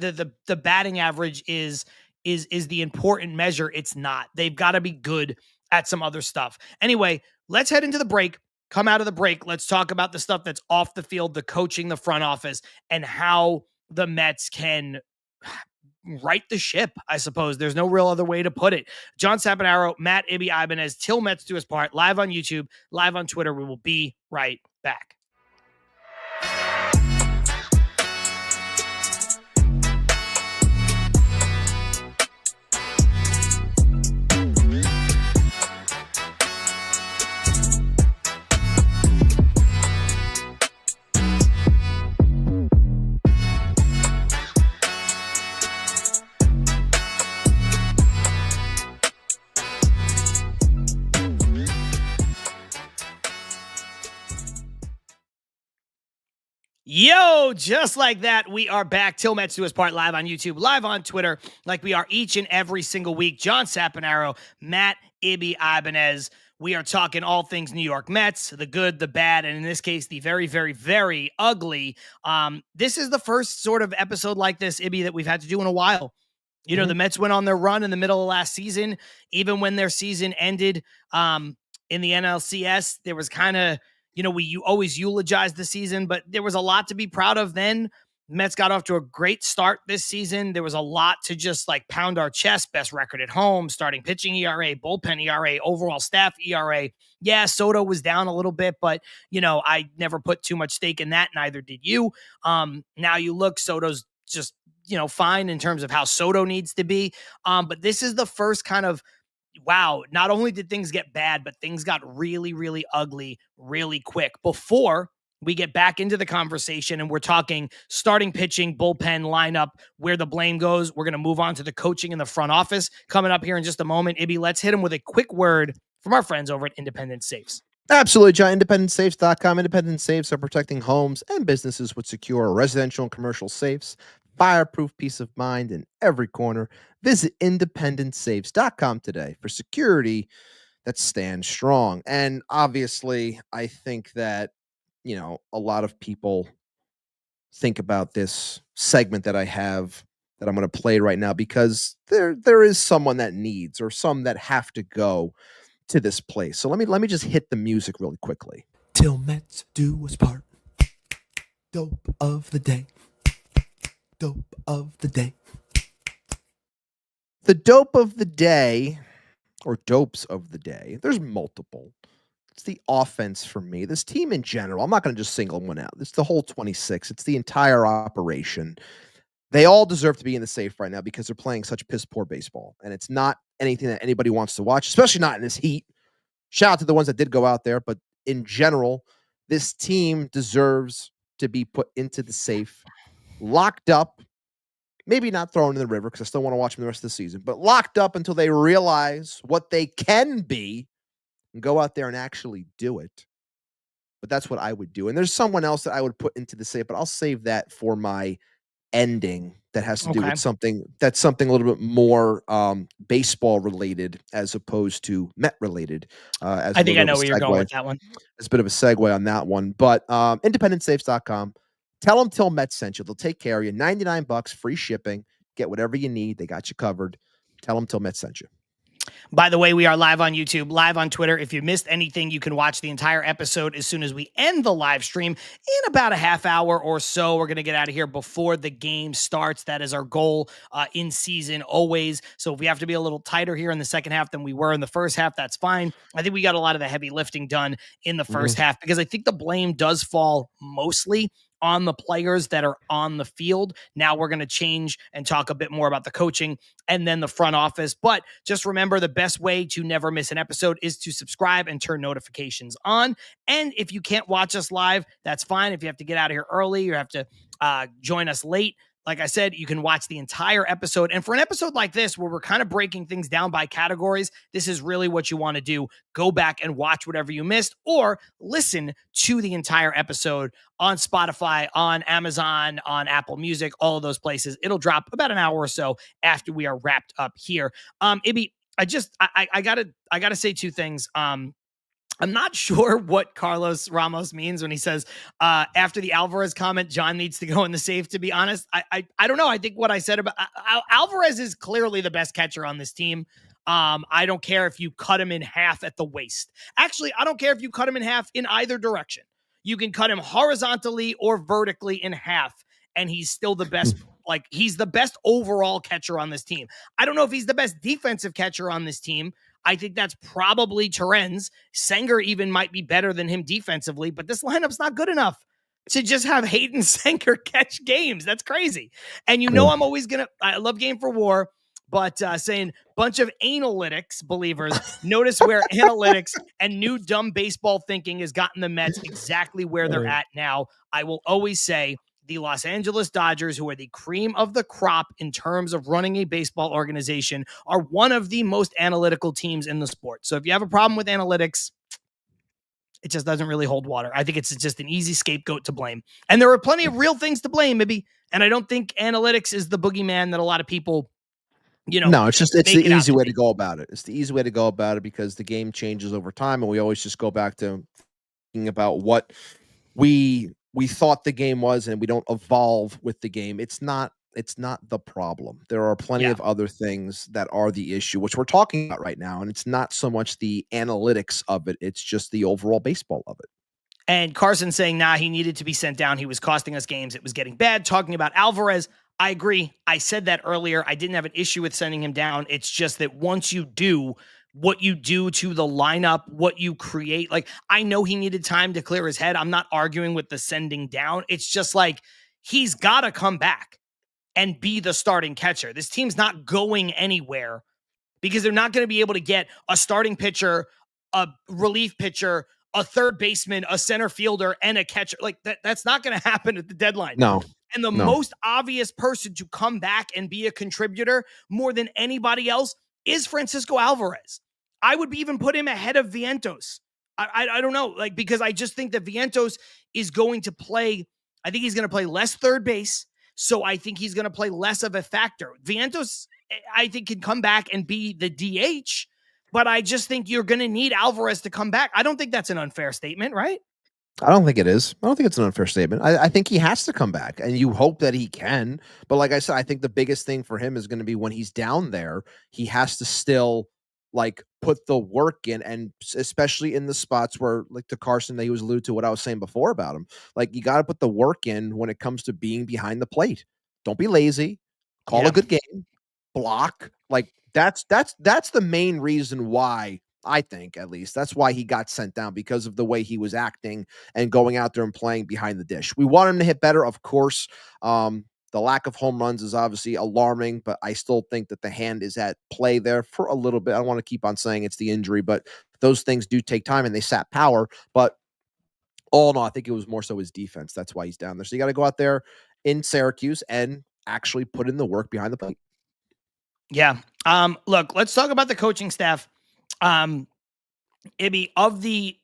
the batting average is the important measure, it's not. They've got to be good at some other stuff. Anyway, let's head into the break. Come out of the break. Let's talk about the stuff that's off the field, the coaching, the front office, and how the Mets can right the ship, I suppose. There's no real other way to put it. John Saponaro, Matt Ibanez, Til Mets Do Us Part, live on YouTube, live on Twitter. We will be right back. Yo, just like that, we are back. Til Mets Do Us Part, live on YouTube, live on Twitter, like we are each and every single week. John Saponaro, Matt Ibanez. We are talking all things New York Mets, the good, the bad, and in this case, the very, very, very ugly. This is the first sort of episode like this, Ibby, that we've had to do in a while. You know, the Mets went on their run in the middle of last season. Even when their season ended in the NLCS, there was kind of, you know, you always eulogize the season, but there was a lot to be proud of then. Mets got off to a great start this season. There was a lot to just like pound our chest. Best record at home, starting pitching ERA, bullpen ERA, overall staff ERA. Yeah, Soto was down a little bit, but, you know, I never put too much stake in that. Neither did you. Now you look, Soto's just, you know, fine in terms of how Soto needs to be. But this is the first kind of, wow, not only did things get bad, but things got really, really ugly really quick. Before we get back into the conversation and we're talking starting pitching, bullpen, lineup, where the blame goes, we're going to move on to the coaching in the front office coming up here in just a moment. Ibby, let's hit him with a quick word from our friends over at Independent Safes. Absolutely, John. IndependentSafes.com. Independent Safes are protecting homes and businesses with secure residential and commercial safes. Fireproof peace of mind in every corner. Visit IndependentSafes.com today for security that stands strong. And obviously, I think that, you know, a lot of people think about this segment that I have that I'm going to play right now because there is someone that needs or some that have to go to this place. So let me just hit the music really quickly. Til Mets Do Us Part. Dope of the day. Dope of the day. The dope of the day, or dopes of the day, there's multiple. It's the offense for me. This team in general, I'm not going to just single one out. It's the whole 26. It's the entire operation. They all deserve to be in the safe right now because they're playing such piss poor baseball. And it's not anything that anybody wants to watch, especially not in this heat. Shout out to the ones that did go out there. But in general, this team deserves to be put into the safe, locked up, maybe not thrown in the river because I still want to watch them the rest of the season, but locked up until they realize what they can be and go out there and actually do it. But that's what I would do. And there's someone else that I would put into the safe, but I'll save that for my ending that has to do with something a little bit more baseball related as opposed to Met related. I think I know where you're going with that one. It's a bit of a segue on that one, but IndependentSafes.com. Tell them Til Mets sent you. They'll take care of you. $99, free shipping. Get whatever you need. They got you covered. Tell them Til Mets sent you. By the way, we are live on YouTube, live on Twitter. If you missed anything, you can watch the entire episode as soon as we end the live stream in about a half hour or so. We're going to get out of here before the game starts. That is our goal in season always. So if we have to be a little tighter here in the second half than we were in the first half, that's fine. I think we got a lot of the heavy lifting done in the first half because I think the blame does fall mostly on the players that are on the field. Now we're going to change and talk a bit more about the coaching and then the front office. But just remember, the best way to never miss an episode is to subscribe and turn notifications on. And if you can't watch us live, that's fine. If you have to get out of here early, you have to join us late, like I said, you can watch the entire episode. And for an episode like this, where we're kind of breaking things down by categories, this is really what you want to do. Go back and watch whatever you missed or listen to the entire episode on Spotify, on Amazon, on Apple Music, all of those places. It'll drop about an hour or so after we are wrapped up here. Ibby, I gotta say two things. I'm not sure what Carlos Ramos means when he says after the Alvarez comment, John needs to go in the safe. To be honest, I don't know. I think what I said about Alvarez is clearly the best catcher on this team. I don't care if you cut him in half at the waist. Actually, I don't care if you cut him in half in either direction. You can cut him horizontally or vertically in half, and he's still the best Like, he's the best overall catcher on this team. I don't know if he's the best defensive catcher on this team. I think that's probably Terens. Sanger even might be better than him defensively, but this lineup's not good enough to just have Hayden Sanger catch games. That's crazy. And I'm always I love Game for War, but saying bunch of analytics believers, notice where analytics and new dumb baseball thinking has gotten the Mets exactly where they're at now. I will always say the Los Angeles Dodgers, who are the cream of the crop in terms of running a baseball organization, are one of the most analytical teams in the sport. So if you have a problem with analytics, it just doesn't really hold water. I think it's just an easy scapegoat to blame. And there are plenty of real things to blame, maybe. And I don't think analytics is the boogeyman that a lot of people, no, it's the easy way to go about it. It's the easy way to go about it because the game changes over time. And we always just go back to thinking about what we thought the game was, and we don't evolve with the game. It's not the problem. There are plenty of other things that are the issue, which we're talking about right now. And it's not so much the analytics of it. It's just the overall baseball of it. And Carson saying, he needed to be sent down. He was costing us games. It was getting bad. Talking about Alvarez, I agree. I said that earlier. I didn't have an issue with sending him down. It's just that once you do what you do to the lineup, what you create, like, I know he needed time to clear his head. I'm not arguing with the sending down. It's just like, he's got to come back and be the starting catcher. This team's not going anywhere because they're not going to be able to get a starting pitcher, a relief pitcher, a third baseman, a center fielder, and a catcher. Like, that's not going to happen at the deadline. No. And the most obvious person to come back and be a contributor more than anybody else is Francisco Alvarez. I would even put him ahead of Vientos. I don't know, like, because I just think that Vientos is going to play. I think he's going to play less third base. So I think he's going to play less of a factor. Vientos, I think, can come back and be the DH, but I just think you're going to need Alvarez to come back. I don't think that's an unfair statement, right? I don't think it is. I don't think it's an unfair statement. I think he has to come back, and you hope that he can. But like I said, I think the biggest thing for him is going to be when he's down there, he has to still put the work in, and especially in the spots where, like, to Carson, that he was alluded to what I was saying before about him. Like, you got to put the work in when it comes to being behind the plate. Don't be lazy. Call a good game. Block. Like, that's the main reason why. I think, at least, that's why he got sent down, because of the way he was acting and going out there and playing behind the dish. We want him to hit better, of course. The lack of home runs is obviously alarming, but I still think that the hand is at play there for a little bit. I don't want to keep on saying it's the injury, but those things do take time and they sap power. But all in all, I think it was more so his defense. That's why he's down there. So you got to go out there in Syracuse and actually put in the work behind the plate. Yeah. Look, let's talk about the coaching staff. Ibby, of the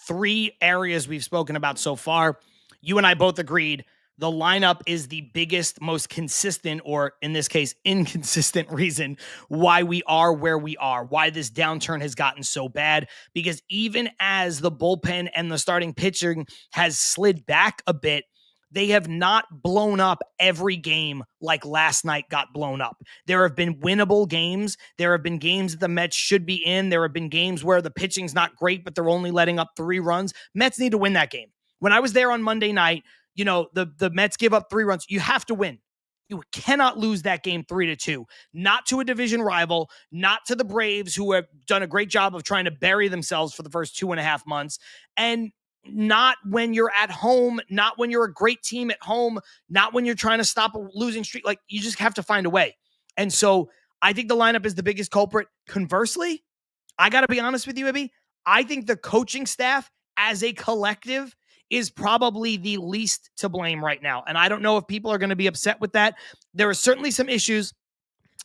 three areas we've spoken about so far, you and I both agreed the lineup is the biggest, most consistent, or in this case, inconsistent reason why we are where we are, why this downturn has gotten so bad. Because even as the bullpen and the starting pitching has slid back a bit, they have not blown up every game like last night got blown up. There have been winnable games. There have been games that the Mets should be in. There have been games where the pitching's not great, but they're only letting up 3 runs. Mets need to win that game. When I was there on Monday night, the Mets give up 3 runs. You have to win. You cannot lose that game 3-2. Not to a division rival, not to the Braves, who have done a great job of trying to bury themselves for the first 2.5 months. And not when you're at home, not when you're a great team at home, not when you're trying to stop a losing streak. Like, you just have to find a way. And so I think the lineup is the biggest culprit. Conversely, I got to be honest with you, Ibby, I think the coaching staff as a collective is probably the least to blame right now. And I don't know if people are going to be upset with that. There are certainly some issues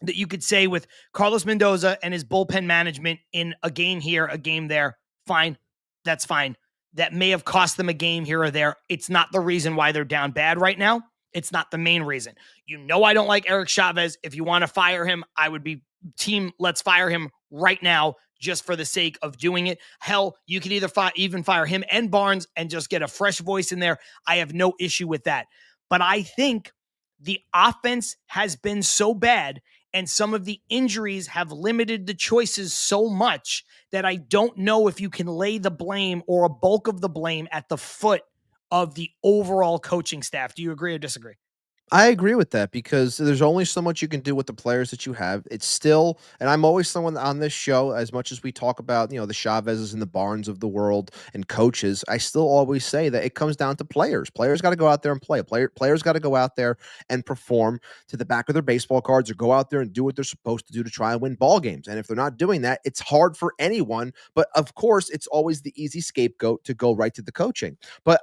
that you could say with Carlos Mendoza and his bullpen management in a game here, a game there. Fine. That's fine. That may have cost them a game here or there. It's not the reason why they're down bad right now. It's not the main reason. I don't like Eric Chavez. If you want to fire him, I would be team, let's fire him right now, just for the sake of doing it. Hell, you can either even fire him and Barnes and just get a fresh voice in there. I have no issue with that. But I think the offense has been so bad and some of the injuries have limited the choices so much that I don't know if you can lay the blame or a bulk of the blame at the foot of the overall coaching staff. Do you agree or disagree? I agree with that because there's only so much you can do with the players that you have. It's still, and I'm always someone on this show, as much as we talk about, the Chavezes and the Barnes of the world and coaches, I still always say that it comes down to players. Players got to go out there and play. Players got to go out there and perform to the back of their baseball cards or go out there and do what they're supposed to do to try and win ball games. And if they're not doing that, it's hard for anyone. But of course, it's always the easy scapegoat to go right to the coaching. But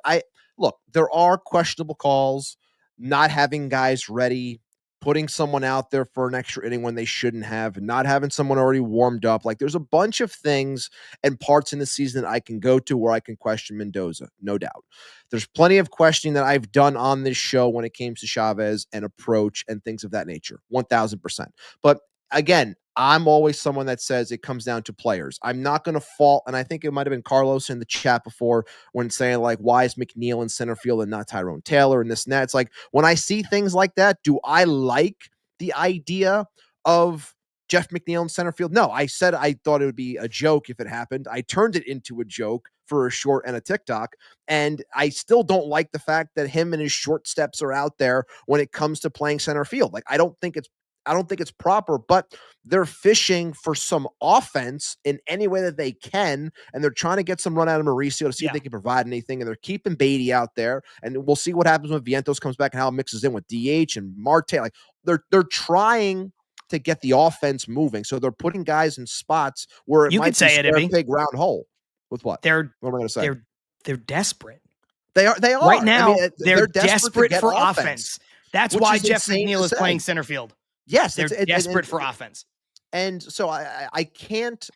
look, there are questionable calls, not having guys ready, putting someone out there for an extra inning when they shouldn't have, not having someone already warmed up. Like there's a bunch of things and parts in the season that I can go to where I can question Mendoza, no doubt. There's plenty of questioning that I've done on this show when it came to Chavez and approach and things of that nature, 1000%. But again, I'm always someone that says it comes down to players. I'm not going to fault, and I think it might have been Carlos in the chat before when saying, like, why is McNeil in center field and not Tyrone Taylor and this and that? It's like, when I see things like that, do I like the idea of Jeff McNeil in center field? No, I said I thought it would be a joke if it happened. I turned it into a joke for a short and a TikTok, and I still don't like the fact that him and his short steps are out there when it comes to playing center field. Like, I don't think it's proper, but they're fishing for some offense in any way that they can, and they're trying to get some run out of Mauricio to see if they can provide anything, and they're keeping Beatty out there, and we'll see what happens when Vientos comes back and how it mixes in with DH and Marte. Like they're trying to get the offense moving, so they're putting guys in spots where it You might could say be it, square Ibby. peg round hole. With what? What am I going to say? They're desperate. They are Right now. I mean, they're desperate for offense. That's why Jeff McNeil is playing center field. Yes, they're desperate for offense. And so I can't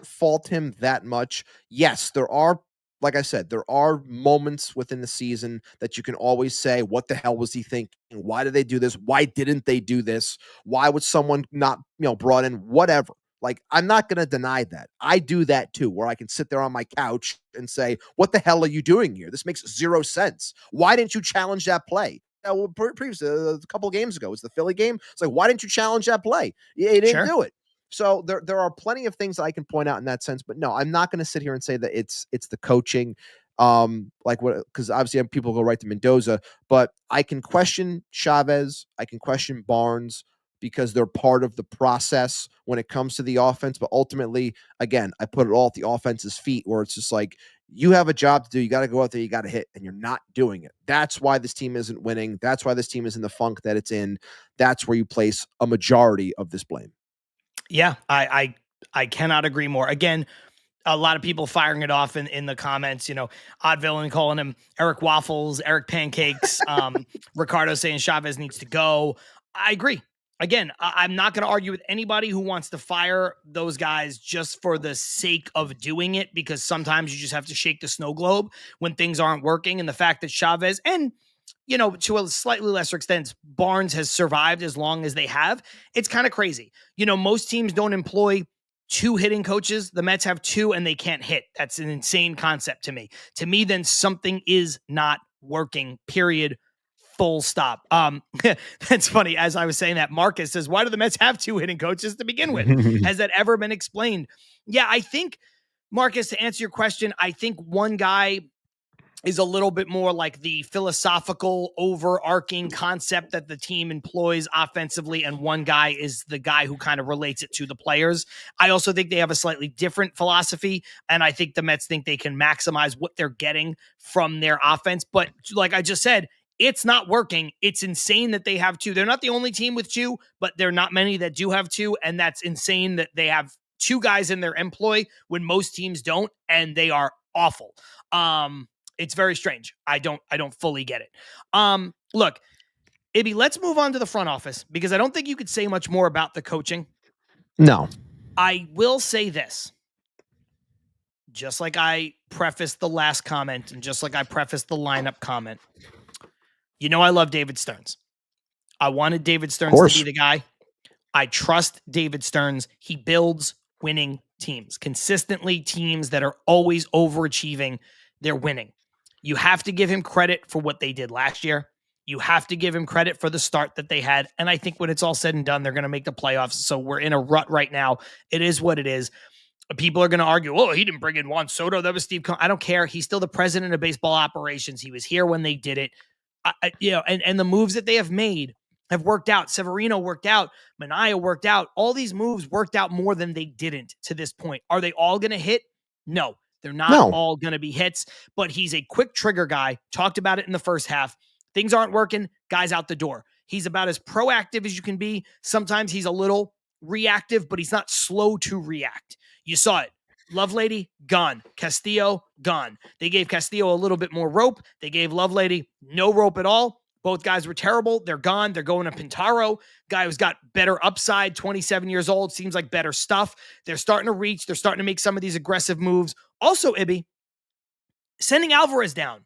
fault him that much. Yes, there are, like I said, there are moments within the season that you can always say, what the hell was he thinking? Why did they do this? Why didn't they do this? Why would someone not, brought in whatever? Like, I'm not going to deny that. I do that too, where I can sit there on my couch and say, what the hell are you doing here? This makes zero sense. Why didn't you challenge that play? Previously, a couple of games ago, it was the Philly game. It's like, why didn't you challenge that play? You didn't do it. So there are plenty of things I can point out in that sense, but no, I'm not going to sit here and say that it's the coaching, because obviously people go right to Mendoza, but I can question Chavez, I can question Barnes because they're part of the process when it comes to the offense. But ultimately, again, I put it all at the offense's feet, where it's just like, you have a job to do. You got to go out there. You got to hit, and you're not doing it. That's why this team isn't winning. That's why this team is in the funk that it's in. That's where you place a majority of this blame. Yeah, I cannot agree more. Again, a lot of people firing it off in the comments, Odd Villain calling him Eric Waffles, Eric Pancakes, Ricardo saying Chavez needs to go. I agree. Again, I'm not going to argue with anybody who wants to fire those guys just for the sake of doing it, because sometimes you just have to shake the snow globe when things aren't working. And the fact that Chavez and, to a slightly lesser extent, Barnes has survived as long as they have, it's kind of crazy. Most teams don't employ 2 hitting coaches. The Mets have 2 and they can't hit. That's an insane concept to me. To me, then something is not working, period. Full stop. That's funny. As I was saying that, Marcus says, why do the Mets have 2 hitting coaches to begin with? Has that ever been explained? Yeah, I think, Marcus, to answer your question, I think one guy is a little bit more like the philosophical overarching concept that the team employs offensively, and one guy is the guy who kind of relates it to the players. I also think they have a slightly different philosophy, and I think the Mets think they can maximize what they're getting from their offense. But like I just said, it's not working. It's insane that they have 2. They're not the only team with 2, but there are not many that do have 2. And that's insane that they have 2 guys in their employ when most teams don't, and they are awful. It's very strange. I don't fully get it. Look, Ibby, let's move on to the front office, because I don't think you could say much more about the coaching. No. I will say this. Just like I prefaced the last comment, and just like I prefaced the lineup comment, I love David Stearns. I wanted David Stearns to be the guy. I trust David Stearns. He builds winning teams. Consistently, teams that are always overachieving, they're winning. You have to give him credit for what they did last year. You have to give him credit for the start that they had. And I think when it's all said and done, they're going to make the playoffs. So we're in a rut right now. It is what it is. People are going to argue, oh, he didn't bring in Juan Soto. That was Steve Cohen. I don't care. He's still the president of baseball operations. He was here when they did it. and the moves that they have made have worked out. Severino worked out. Mania worked out. All these moves worked out more than they didn't to this point. Are they all going to hit? No, they're not No. all going to be hits, but he's a quick trigger guy. Talked about it in the first half. Things aren't working. Guys out the door. He's about as proactive as you can be. Sometimes he's a little reactive, but he's not slow to react. You saw it. Lovelady, gone. Castillo, gone. They gave Castillo a little bit more rope. They gave Lovelady no rope at all. Both guys were terrible. They're gone. They're going to Pintaro, guy who's got better upside, 27 years old, seems like better stuff. They're starting to reach. They're starting to make some of these aggressive moves. Also, Ibby, sending Alvarez down.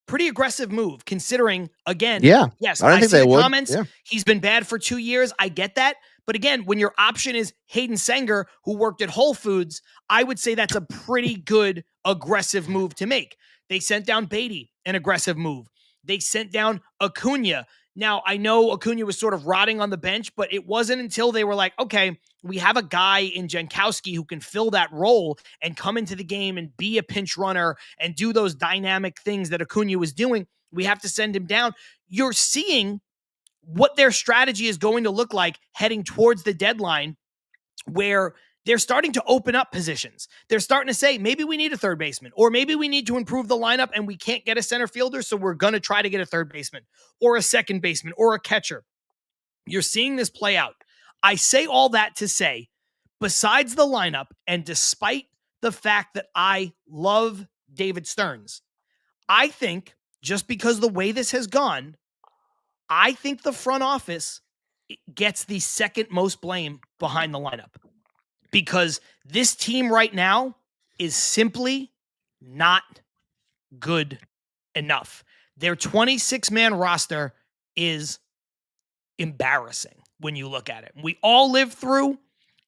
Pretty aggressive move, considering, again, Yeah. yes, I don't I think see they the would. comments. Yeah. He's been bad for 2 years. I get that. But again, when your option is Hayden Sanger, who worked at Whole Foods, I would say that's a pretty good aggressive move to make. They sent down Beatty, an aggressive move. They sent down Acuna. Now, I know Acuna was sort of rotting on the bench, but it wasn't until they were like, okay, we have a guy in Jankowski who can fill that role and come into the game and be a pinch runner and do those dynamic things that Acuna was doing. We have to send him down. You're seeing what their strategy is going to look like heading towards the deadline, where they're starting to open up positions. They're starting to say, maybe we need a third baseman, or maybe we need to improve the lineup and we can't get a center fielder, so we're going to try to get a third baseman or a second baseman or a catcher. You're seeing this play out. I say all that to say, besides the lineup, and despite the fact that I love David Stearns, I think just because the way this has gone, I think the front office gets the second most blame behind the lineup, because this team right now is simply not good enough. Their 26-man roster is embarrassing when you look at it. We all lived through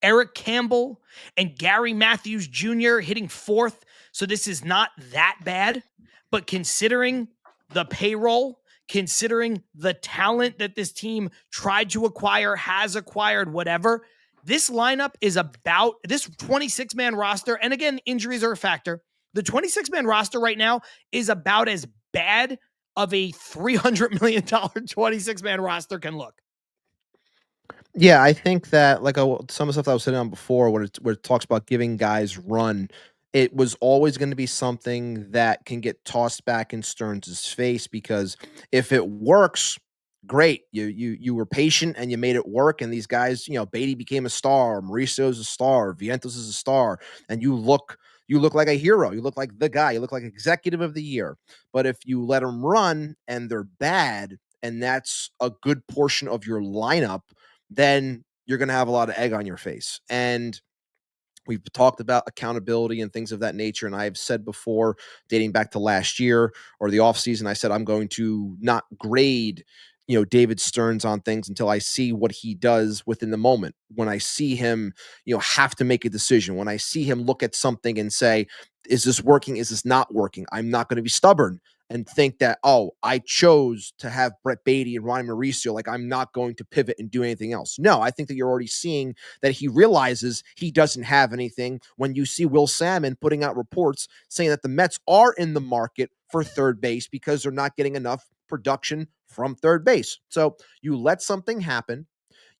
Eric Campbell and Gary Matthews Jr. hitting fourth, so this is not that bad. But considering the payroll, considering the talent that this team tried to acquire, has acquired, whatever, this lineup is about this 26-man roster. And again, injuries are a factor. The 26-man roster right now is about as bad of a $300 million 26-man roster can look. Yeah, I think that like some of the stuff that I was sitting on before, where it talks about giving guys run, it was always going to be something that can get tossed back in Stearns' face, because if it works, great. You were patient and you made it work. And these guys, Beatty became a star, Mauricio's a star, Vientos is a star, and you look like a hero. You look like the guy. You look like executive of the year. But if you let them run and they're bad, and that's a good portion of your lineup, then you're going to have a lot of egg on your face. And we've talked about accountability and things of that nature. And I've said before, dating back to last year or the offseason, I said I'm going to not grade David Stearns on things until I see what he does within the moment. When I see him, have to make a decision, when I see him look at something and say, is this working? Is this not working? I'm not going to be stubborn and think that, oh, I chose to have Brett Beatty and Ryan Mauricio, like I'm not going to pivot and do anything else. No, I think that you're already seeing that he realizes he doesn't have anything when you see Will Salmon putting out reports saying that the Mets are in the market for third base because they're not getting enough production from third base. So you let something happen,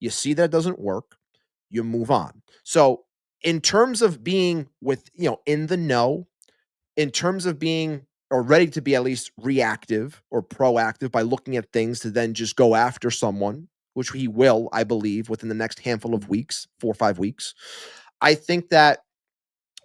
you see that it doesn't work, you move on. So in terms of being in the know, in terms of being or ready to be at least reactive or proactive by looking at things to then just go after someone, which he will, I believe, within the next handful of weeks, 4 or 5 weeks. I think that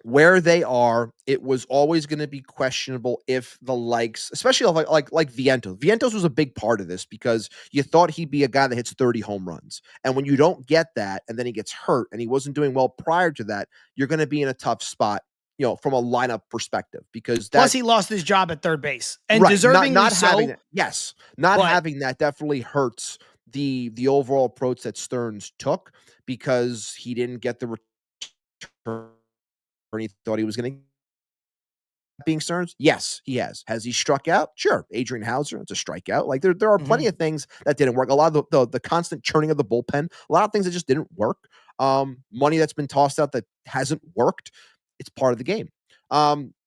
where they are, it was always going to be questionable if the likes, especially like Vientos. Vientos was a big part of this because you thought he'd be a guy that hits 30 home runs. And when you don't get that, and then he gets hurt and he wasn't doing well prior to that, you're going to be in a tough spot, from a lineup perspective, because plus he lost his job at third base, and right, deservingly not so. Having that, yes, having that definitely hurts the overall approach that Stearns took, because he didn't get the return he thought he was going to. Being Stearns, yes, he has. Has he struck out? Sure. Adrian Hauser, it's a strikeout. Like there are plenty of things that didn't work. A lot of the constant churning of the bullpen, a lot of things that just didn't work. Money that's been tossed out that hasn't worked. It's part of the game.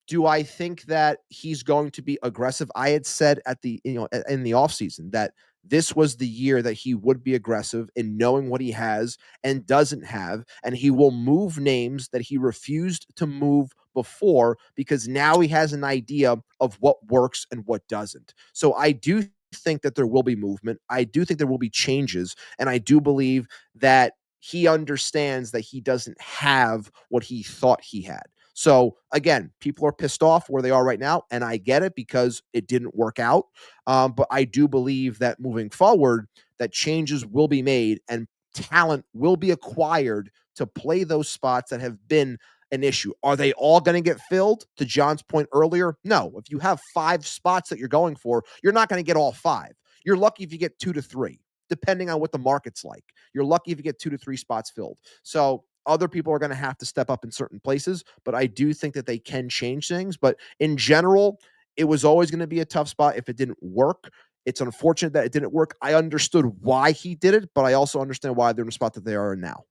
Do I think that he's going to be aggressive? I had said at the in the offseason that this was the year that he would be aggressive in knowing what he has and doesn't have, and he will move names that he refused to move before because now he has an idea of what works and what doesn't. So I do think that there will be movement. I do think there will be changes, and I do believe that he understands that he doesn't have what he thought he had. So again, people are pissed off where they are right now, and I get it because it didn't work out. But I do believe that moving forward, that changes will be made and talent will be acquired to play those spots that have been an issue. Are they all going to get filled? To John's point earlier, no. If you have 5 spots that you're going for, you're not going to get all 5. You're lucky if you get 2 to 3, depending on what the market's like. You're lucky if you get 2 to 3 spots filled. So other people are going to have to step up in certain places, but I do think that they can change things. But in general, it was always going to be a tough spot if it didn't work. It's unfortunate that it didn't work. I understood why he did it, but I also understand why they're in the spot that they are in now.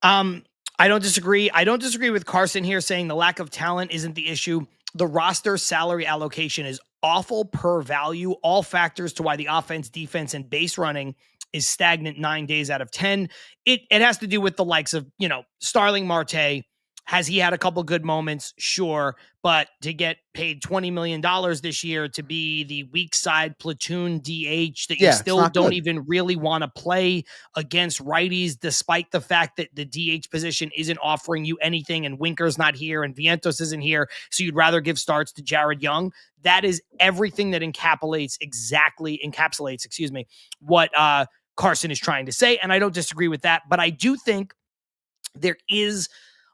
I don't disagree. I don't disagree with Carson here saying the lack of talent isn't the issue. The roster salary allocation is awful per value. All factors to why the offense, defense, and base running is stagnant 9 days out of 10. It has to do with the likes of, Starling Marte. Has he had a couple good moments? Sure. But to get paid $20 million this year to be the weak side platoon DH that you still don't even really want to play against righties, despite the fact that the DH position isn't offering you anything and Winker's not here and Vientos isn't here. So you'd rather give starts to Jared Young. That is everything that encapsulates what Carson is trying to say. And I don't disagree with that, but I do think there is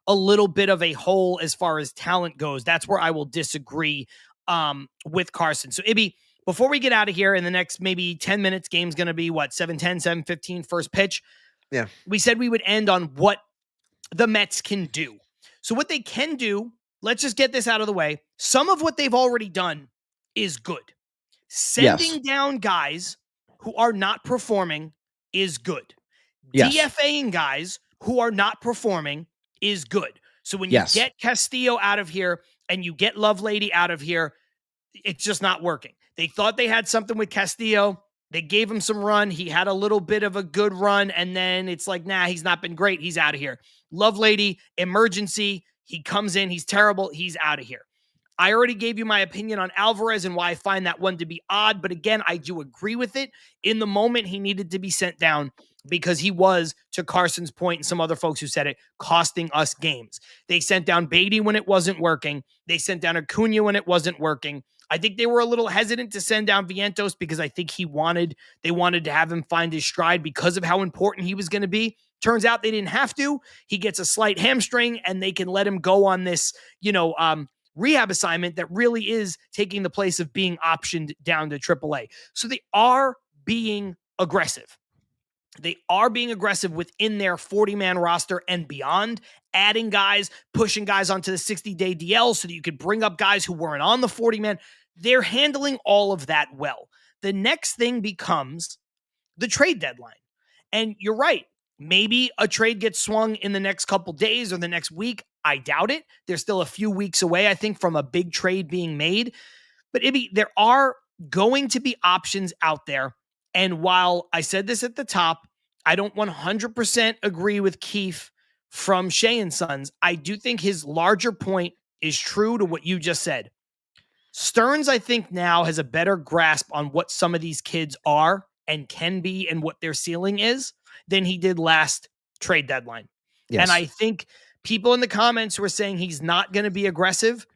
a little bit of a hole as far as talent goes. That's where I will disagree with Carson. So Ibby, before we get out of here in the next maybe 10 minutes, game's going to be 7:10, 7:15 first pitch. Yeah. We said we would end on what the Mets can do. So what they can do, let's just get this out of the way. Some of what they've already done is good. Sending down guys who are not performing is good. DFAing guys who are not performing is good. So when you get Castillo out of here and you get Lovelady out of here, it's just not working. They thought they had something with Castillo. They gave him some run. He had a little bit of a good run, and then it's like, nah, he's not been great. He's out of here. Lovelady, emergency. He comes in. He's terrible. He's out of here. I already gave you my opinion on Alvarez and why I find that one to be odd. But again, I do agree with it. In the moment, he needed to be sent down because he was, to Carson's point and some other folks who said it, costing us games. They sent down Beatty when it wasn't working. They sent down Acuna when it wasn't working. I think they were a little hesitant to send down Vientos because I think they wanted to have him find his stride because of how important he was going to be. Turns out they didn't have to. He gets a slight hamstring and they can let him go on this, rehab assignment that really is taking the place of being optioned down to AAA. So they are being aggressive. They are being aggressive within their 40-man roster and beyond, adding guys, pushing guys onto the 60-day DL so that you could bring up guys who weren't on the 40-man. They're handling all of that well. The next thing becomes the trade deadline. And you're right. Maybe a trade gets swung in the next couple days or the next week. I doubt it. They're still a few weeks away, I think, from a big trade being made. But Ibby, there are going to be options out there. And while I said this at the top, I don't 100% agree with Keefe from Shea and Sons. I do think his larger point is true to what you just said. Stearns, I think, now has a better grasp on what some of these kids are and can be and what their ceiling is than he did last trade deadline. Yes. And I think people in the comments who are saying he's not going to be aggressive,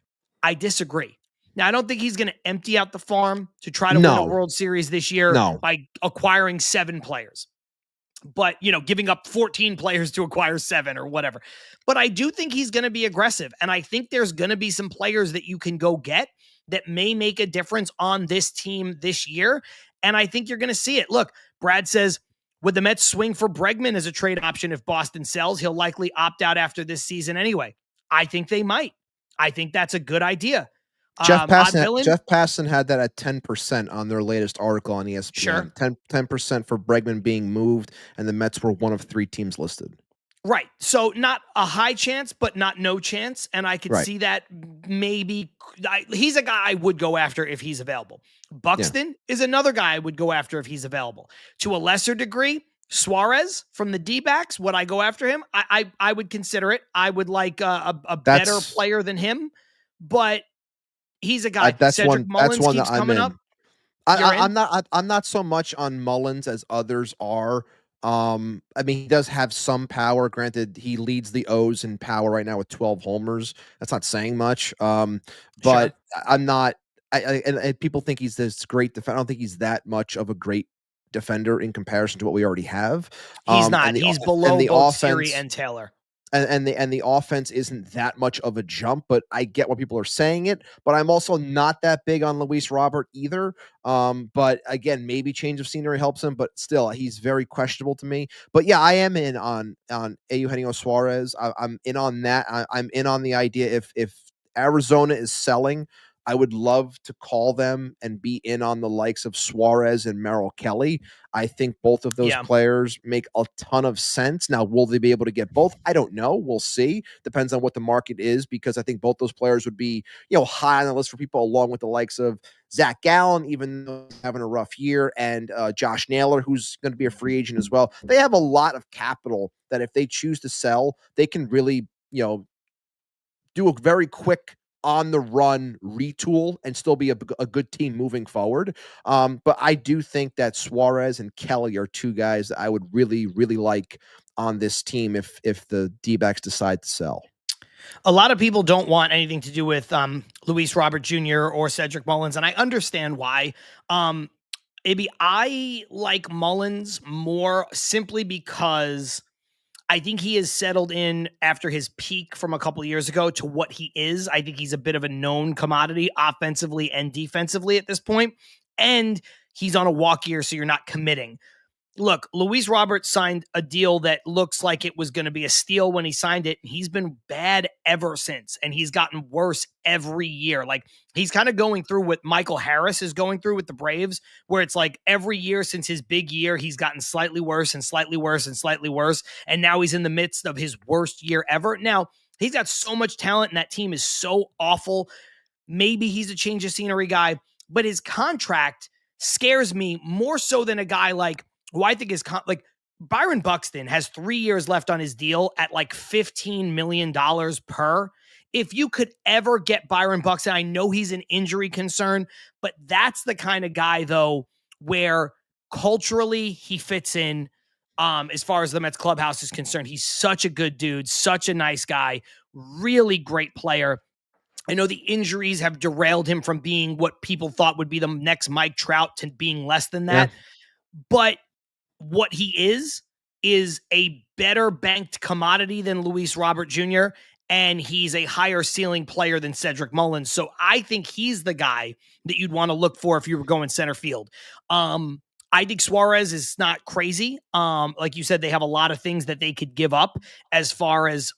I disagree. Now, I don't think he's going to empty out the farm to try to win a World Series this year by acquiring 7 players. But, giving up 14 players to acquire 7 or whatever. But I do think he's going to be aggressive. And I think there's going to be some players that you can go get that may make a difference on this team this year. And I think you're going to see it. Look, Brad says, would the Mets swing for Bregman as a trade option if Boston sells? He'll likely opt out after this season anyway. I think they might. I think that's a good idea. Jeff Passan had that at 10% on their latest article on ESPN. Sure. 10% for Bregman being moved, and the Mets were one of 3 teams listed. Right. So not a high chance, but not no chance. And I could Right. see that maybe he's a guy I would go after if he's available. Buxton is another guy I would go after if he's available. To a lesser degree, Suarez from the D-backs, would I go after him? I would consider it. I would like a better player than him, but he's a guy. That's Cedric one. Mullins That's one that keeps I'm coming up. in. You're in? I'm not so much on Mullins as others are. I mean, he does have some power. Granted, he leads the O's in power right now with 12 homers. That's not saying much. But I'm not. And people think he's this great defender. I don't think he's that much of a great defender in comparison to what we already have. He's not. And He's below the both offense, Siri and Taylor. and the offense isn't that much of a jump, but I get why people are saying it. But I'm also not that big on Luis Robert either. But again, maybe change of scenery helps him, but still, he's very questionable to me. But yeah, I am in on Eugenio Suarez. I'm in on that. I'm in on the idea if Arizona is selling, I would love to call them and be in on the likes of Suarez and Merrill Kelly. I think both of those players make a ton of sense. Now, will they be able to get both? I don't know. We'll see. Depends on what the market is, because I think both those players would be, high on the list for people, along with the likes of Zach Gallen, even though he's having a rough year, and Josh Naylor, who's going to be a free agent as well. They have a lot of capital that if they choose to sell, they can really, do a very quick on the run retool and still be a good team moving forward. But I do think that Suarez and Kelly are two guys that I would really, really like on this team if the D-backs decide to sell. A lot of people don't want anything to do with Luis Robert Jr. or Cedric Mullins, and I understand why. Maybe I like Mullins more simply because I think he has settled in after his peak from a couple of years ago to what he is. I think he's a bit of a known commodity offensively and defensively at this point, and he's on a walk year, so you're not committing. Look, Luis Roberts signed a deal that looks like it was going to be a steal when he signed it. He's been bad ever since, and he's gotten worse every year. Like, he's kind of going through what Michael Harris is going through with the Braves, where it's like every year since his big year, he's gotten slightly worse and slightly worse and slightly worse. And now he's in the midst of his worst year ever. Now, he's got so much talent, and that team is so awful. Maybe he's a change of scenery guy, but his contract scares me more so than a guy like, who I think is like Byron Buxton has 3 years left on his deal at like $15 million per. If you could ever get Byron Buxton, I know he's an injury concern, but that's the kind of guy, though, where culturally he fits in as far as the Mets clubhouse is concerned. He's such a good dude, such a nice guy, really great player. I know the injuries have derailed him from being what people thought would be the next Mike Trout to being less than that. Yeah. But what he is a better banked commodity than Luis Robert Jr., and he's a higher ceiling player than Cedric Mullins. So I think he's the guy that you'd want to look for if you were going center field. I think Suarez is not crazy. Like you said, they have a lot of things that they could give up as far as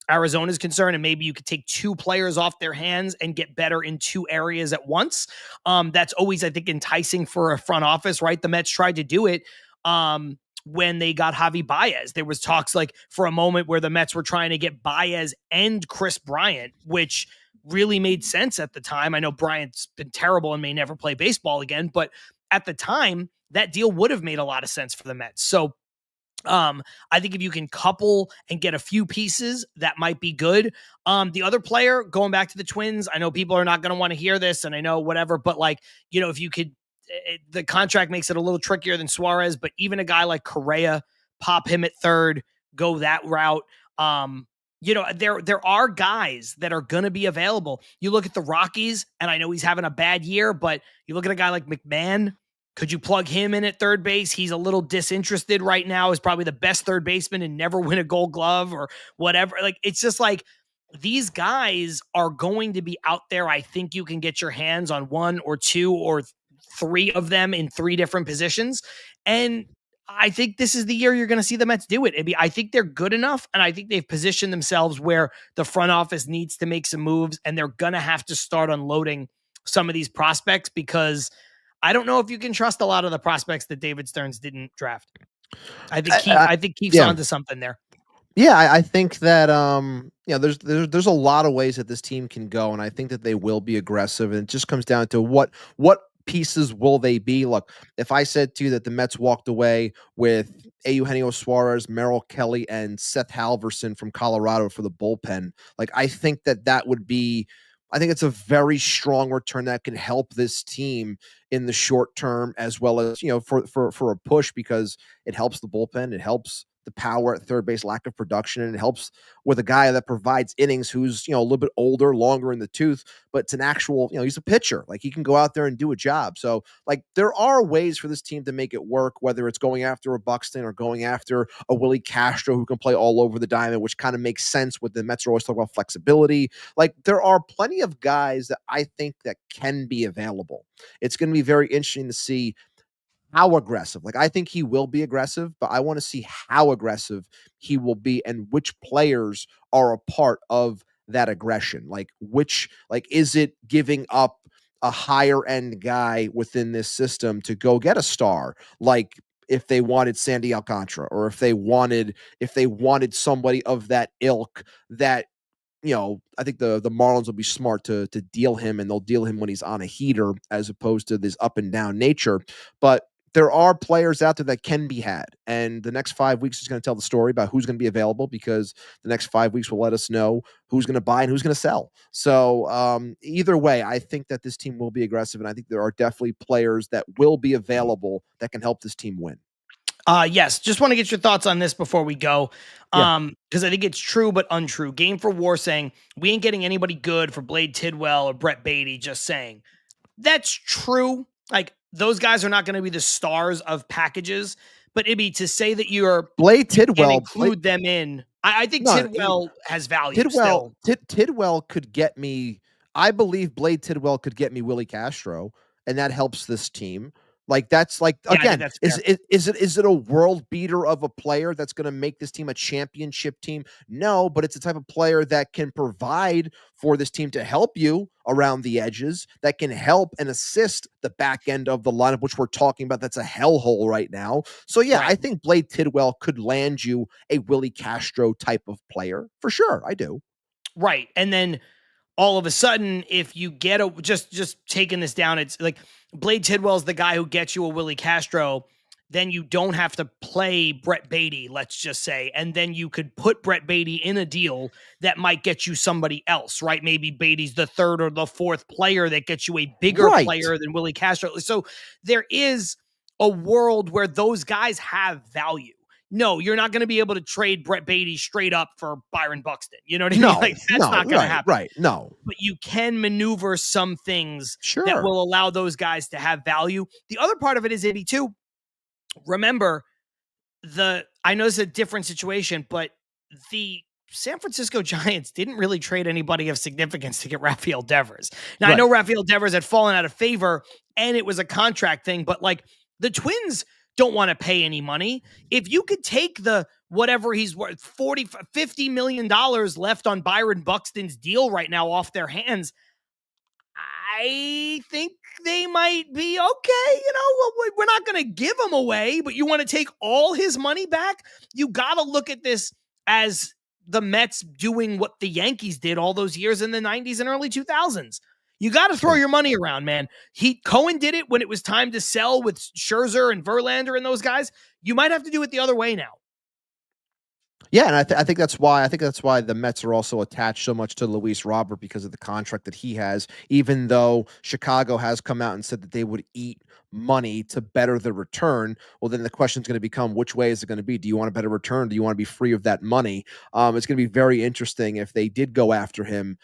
Arizona is concerned, and maybe you could take two players off their hands and get better in two areas at once. That's always, I think, enticing for a front office, right? The Mets tried to do it when they got Javi Baez. There was talks like for a moment where the Mets were trying to get Baez and Chris Bryant, which really made sense at the time. I know Bryant's been terrible and may never play baseball again, but at the time, that deal would have made a lot of sense for the Mets. So I think if you can couple and get a few pieces, that might be good. The other player, going back to the Twins, I know people are not going to want to hear this, and I know whatever, but like, if you could, the contract makes it a little trickier than Suarez, but even a guy like Correa, pop him at third, go that route. There are guys that are going to be available. You look at the Rockies, and I know he's having a bad year, but you look at a guy like McMahon. Could you plug him in at third base? He's a little disinterested right now. Is probably the best third baseman and never win a Gold Glove or whatever. Like, it's just like these guys are going to be out there. I think you can get your hands on one or two or three of them in three different positions. And I think this is the year you're going to see the Mets do it. I think they're good enough, and I think they've positioned themselves where the front office needs to make some moves, and they're going to have to start unloading some of these prospects, because I don't know if you can trust a lot of the prospects that David Stearns didn't draft. I think Keith's onto something there. Yeah, I think that there's a lot of ways that this team can go, and I think that they will be aggressive. And it just comes down to what pieces will they be. Look, if I said to you that the Mets walked away with Eugenio Suarez, Merrill Kelly, and Seth Halverson from Colorado for the bullpen, like I think that would be. I think it's a very strong return that can help this team in the short term, as well as for a push, because it helps the bullpen, it helps the power at third base, lack of production, and it helps with a guy that provides innings who's a little bit older, longer in the tooth, but it's an actual he's a pitcher. Like, he can go out there and do a job. So like there are ways for this team to make it work, whether it's going after a Buxton or going after a Willie Castro who can play all over the diamond, which kind of makes sense with the Mets are always talking about flexibility. Like, there are plenty of guys that I think that can be available. It's going to be very interesting to see how aggressive. Like, I think he will be aggressive, but I want to see how aggressive he will be and which players are a part of that aggression. Like, is it giving up a higher end guy within this system to go get a star? Like, if they wanted Sandy Alcantara, or if they wanted somebody of that ilk, that I think the Marlins will be smart to deal him, and they'll deal him when he's on a heater as opposed to this up and down nature. But there are players out there that can be had, and the next 5 weeks is going to tell the story about who's going to be available, because the next 5 weeks will let us know who's going to buy and who's going to sell. So either way, I think that this team will be aggressive, and I think there are definitely players that will be available that can help this team win. Yes, just want to get your thoughts on this before we go. Yeah. Because I think it's true but untrue. Game for War saying we ain't getting anybody good for Blade Tidwell or Brett Beatty. Just saying that's true. Like, those guys are not going to be the stars of packages, but it'd be to say that Blade you can Tidwell, include them in. I think no, Tidwell has value Tidwell, still. Tidwell could get me. I believe Blade Tidwell could get me Willie Castro, and that helps this team. Like, that's like, Yeah, I think again, that's is fair. it a world beater of a player that's going to make this team a championship team? No, but it's the type of player that can provide for this team to help you around the edges, that can help and assist the back end of the lineup, which we're talking about. That's a hellhole right now. So yeah, Right. I think Blade Tidwell could land you a Willie Castro type of player for sure. I do. Right. And then all of a sudden, if you get just taking this down, it's like Blade Tidwell's the guy who gets you a Willie Castro. Then you don't have to play Brett Beatty, let's just say, and then you could put Brett Beatty in a deal that might get you somebody else, right? Maybe Beatty's the third or the fourth player that gets you a bigger Right. player than Willie Castro. So there is a world where those guys have value. No, you're not going to be able to trade Brett Beatty straight up for Byron Buxton. You know what I mean? No, Like, that's no, not going to right, happen. right. No. But you can maneuver some things that Sure. will allow those guys to have value. The other part of it is, Ibby, too. Remember, I know it's a different situation, but the San Francisco Giants didn't really trade anybody of significance to get Rafael Devers. Now, I know Rafael Devers had fallen out of favor and it was a contract thing, but like, the Twins don't want to pay any money. If you could take the whatever he's worth, $50 million left on Byron Buxton's deal right now off their hands, I think they might be okay. We're not going to give him away, but you want to take all his money back? You got to look at this as the Mets doing what the Yankees did all those years in the 90s and early 2000s. You got to throw your money around, man. Cohen did it when it was time to sell with Scherzer and Verlander and those guys. You might have to do it the other way now. Yeah, and I think that's why the Mets are also attached so much to Luis Robert, because of the contract that he has. Even though Chicago has come out and said that they would eat money to better the return, well, then the question is going to become, which way is it going to be? Do you want a better return? Do you want to be free of that money? It's going to be very interesting if they did go after him.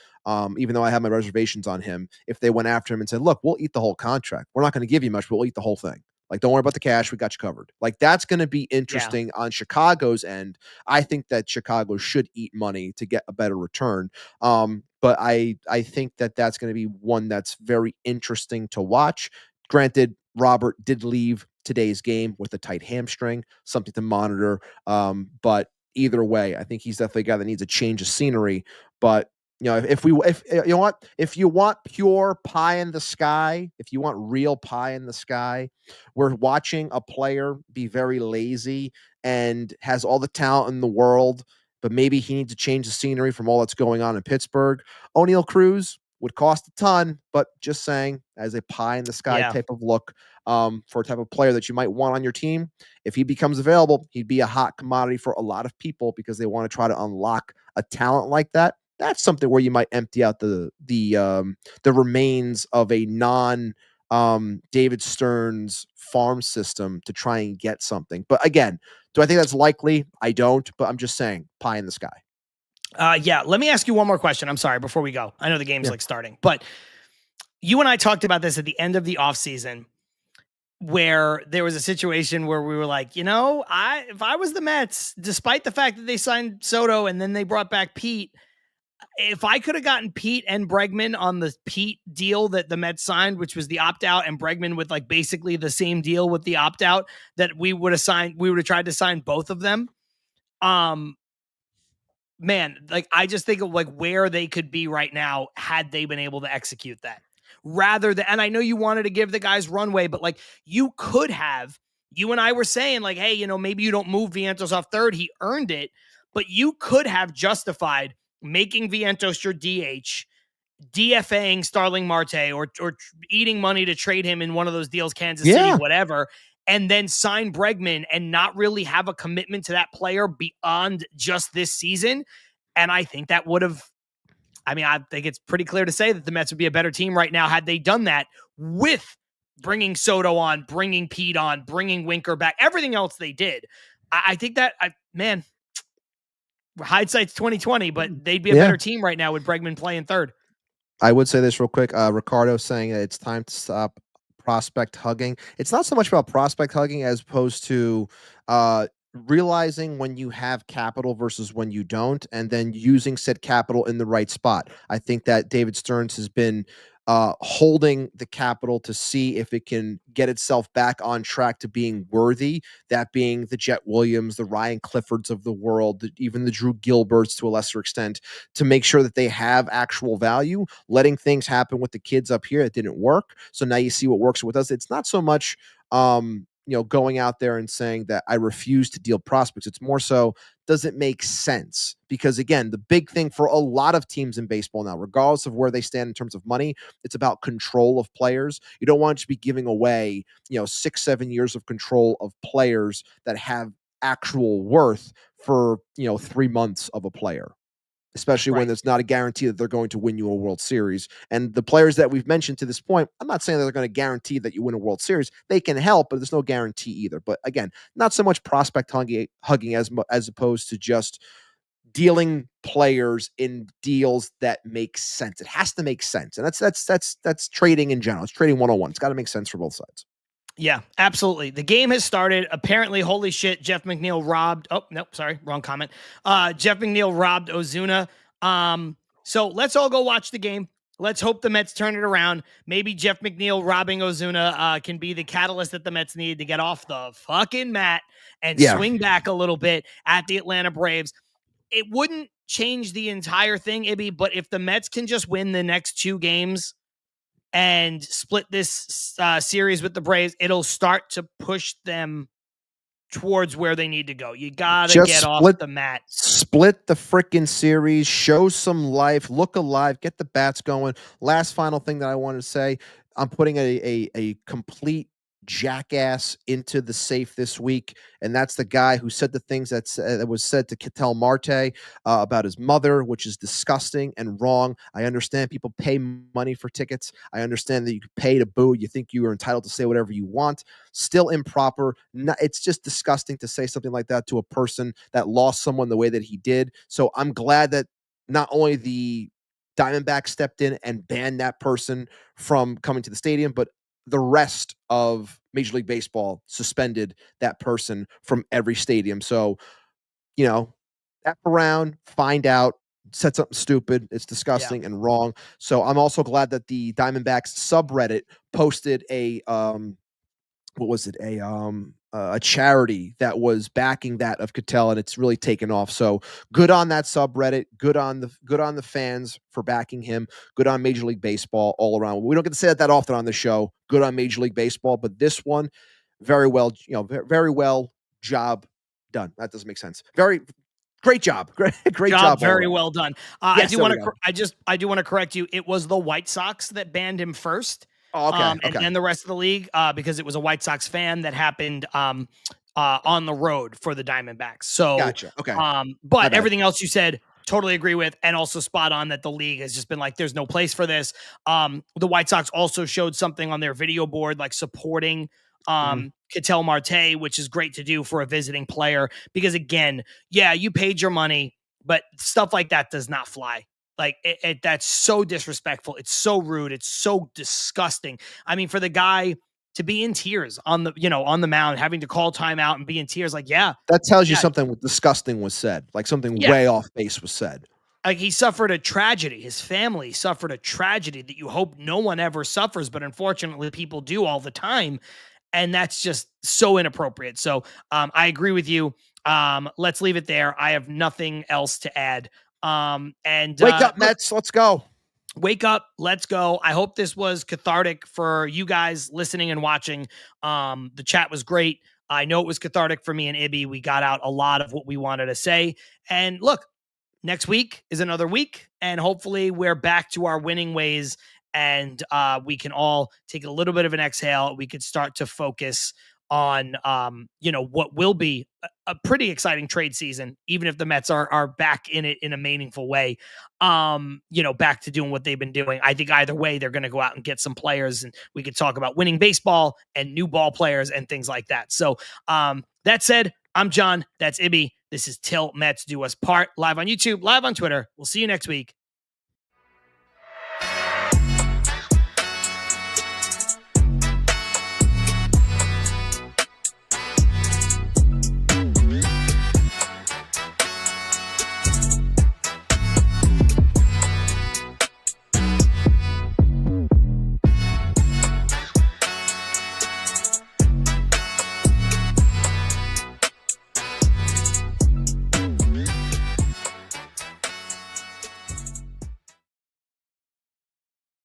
Even though I have my reservations on him, if they went after him and said, "Look, we'll eat the whole contract. We're not going to give you much, but we'll eat the whole thing. Like, don't worry about the cash. We got you covered." Like, that's going to be interesting on Chicago's end. I think that Chicago should eat money to get a better return. But I think that that's going to be one that's very interesting to watch. Granted, Robert did leave today's game with a tight hamstring, something to monitor. But either way, I think he's definitely a guy that needs a change of scenery. But if you want pure pie in the sky, if you want real pie in the sky, we're watching a player be very lazy and has all the talent in the world, but maybe he needs to change the scenery from all that's going on in Pittsburgh. O'Neal Cruz would cost a ton, but just saying, as a pie in the sky Yeah. type of look, for a type of player that you might want on your team, if he becomes available, he'd be a hot commodity for a lot of people because they want to try to unlock a talent like that. That's something where you might empty out the remains of a non David Stearns farm system to try and get something. But again, do I think that's likely? I don't, but I'm just saying pie in the sky. Yeah, let me ask you one more question. I'm sorry, before we go. I know the game's Yeah. like starting, but you and I talked about this at the end of the offseason where there was a situation where we were like, if I was the Mets, despite the fact that they signed Soto and then they brought back Pete, if I could have gotten Pete and Bregman on the Pete deal that the Mets signed, which was the opt-out, and Bregman with like basically the same deal with the opt-out, that we would have tried to sign both of them. Man, like I just think of like where they could be right now had they been able to execute that. Rather than, and I know you wanted to give the guys runway, but like you and I were saying like, hey, maybe you don't move Vientos off third. He earned it, but you could have justified making Vientos your DH, DFAing Starling Marte or eating money to trade him in one of those deals, Kansas City, whatever, and then sign Bregman and not really have a commitment to that player beyond just this season. And I think that would have, I think it's pretty clear to say that the Mets would be a better team right now had they done that with bringing Soto on, bringing Pete on, bringing Winker back, everything else they did. I think that, hindsight's 2020, but they'd be a better team right now with Bregman playing third. I would say this real quick. Ricardo saying that it's time to stop prospect hugging. It's not so much about prospect hugging as opposed to realizing when you have capital versus when you don't, and then using said capital in the right spot. I think that David Stearns has been holding the capital to see if it can get itself back on track to being worthy, that being the Jet Williams, the Ryan Cliffords of the world, even the Drew Gilberts to a lesser extent, to make sure that they have actual value, letting things happen with the kids up here that didn't work. So now you see what works with us. It's not so much going out there and saying that I refuse to deal prospects. It's more so, does it make sense? Because again, the big thing for a lot of teams in baseball now, regardless of where they stand in terms of money, it's about control of players. You don't want to be giving away, 6-7 years of control of players that have actual worth for, 3 months of a player. Especially when there's not a guarantee that they're going to win you a World Series. And the players that we've mentioned to this point, I'm not saying that they're going to guarantee that you win a World Series. They can help, but there's no guarantee either. But again, not so much prospect hugging as opposed to just dealing players in deals that make sense. It has to make sense. And that's trading in general. It's trading 101. It's got to make sense for both sides. Yeah, absolutely. The game has started. Apparently, holy shit, Jeff McNeil robbed. Oh, no, sorry, wrong comment. Jeff McNeil robbed Ozuna. So let's all go watch the game. Let's hope the Mets turn it around. Maybe Jeff McNeil robbing Ozuna can be the catalyst that the Mets need to get off the fucking mat and swing back a little bit at the Atlanta Braves. It wouldn't change the entire thing, Ibby, but if the Mets can just win the next 2 games and split this series with the Braves, it'll start to push them towards where they need to go. You got to get off the mat. Split the freaking series, show some life, look alive, get the bats going. Last final thing that I want to say, I'm putting a complete jackass into the safe this week, and that's the guy who said the things that was said to Til Marte about his mother, which is disgusting and wrong. I understand people pay money for tickets. I understand that you pay to boo. You think you are entitled to say whatever you want. Still improper. It's just disgusting to say something like that to a person that lost someone the way that he did. So I'm glad that not only the Diamondbacks stepped in and banned that person from coming to the stadium, but the rest of Major League Baseball suspended that person from every stadium. So, F around, find out, said something stupid. It's disgusting and wrong. So I'm also glad that the Diamondbacks subreddit posted a charity that was backing that of Cattell, and it's really taken off. So good on that subreddit. Good on the fans for backing him. Good on Major League Baseball all around. We don't get to say that often on the show. Good on Major League Baseball, but this one, very well, very well job done. That doesn't make sense. Great job. Great job. Very all around. well done. Yes, I do there want we to. go. I do want to correct you. It was the White Sox that banned him first. Oh, okay. And Okay. then the rest of the league, because it was a White Sox fan that happened on the road for the Diamondbacks. So, Gotcha. Okay. My but bad. everything else you said, totally agree with, and also spot on that the league has just been like, there's no place for this. The White Sox also showed something on their video board, like supporting Ketel Marte, which is great to do for a visiting player, because again, yeah, you paid your money, but stuff like that does not fly. Like that's so disrespectful. It's so rude. It's so disgusting. I mean, for the guy to be in tears on the mound, having to call timeout and be in tears, like, yeah, That tells you yeah. something disgusting was said, like something Yeah. way off base was said. Like he suffered a tragedy. His family suffered a tragedy that you hope no one ever suffers, but unfortunately people do all the time. And that's just so inappropriate. So I agree with you. Let's leave it there. I have nothing else to add. And Wake up, Mets. Let's go. Wake up. Let's go. I hope this was cathartic for you guys listening and watching. The chat was great. I know it was cathartic for me and Ibby. We got out a lot of what we wanted to say. And look, next week is another week, and hopefully we're back to our winning ways, and we can all take a little bit of an exhale. We could start to focus on, what will be a pretty exciting trade season, even if the Mets are back in it in a meaningful way, back to doing what they've been doing. I think either way, they're going to go out and get some players, and we could talk about winning baseball and new ball players and things like that. So that said, I'm John. That's Ibby. This is Til Mets Do Us Part, live on YouTube, live on Twitter. We'll see you next week.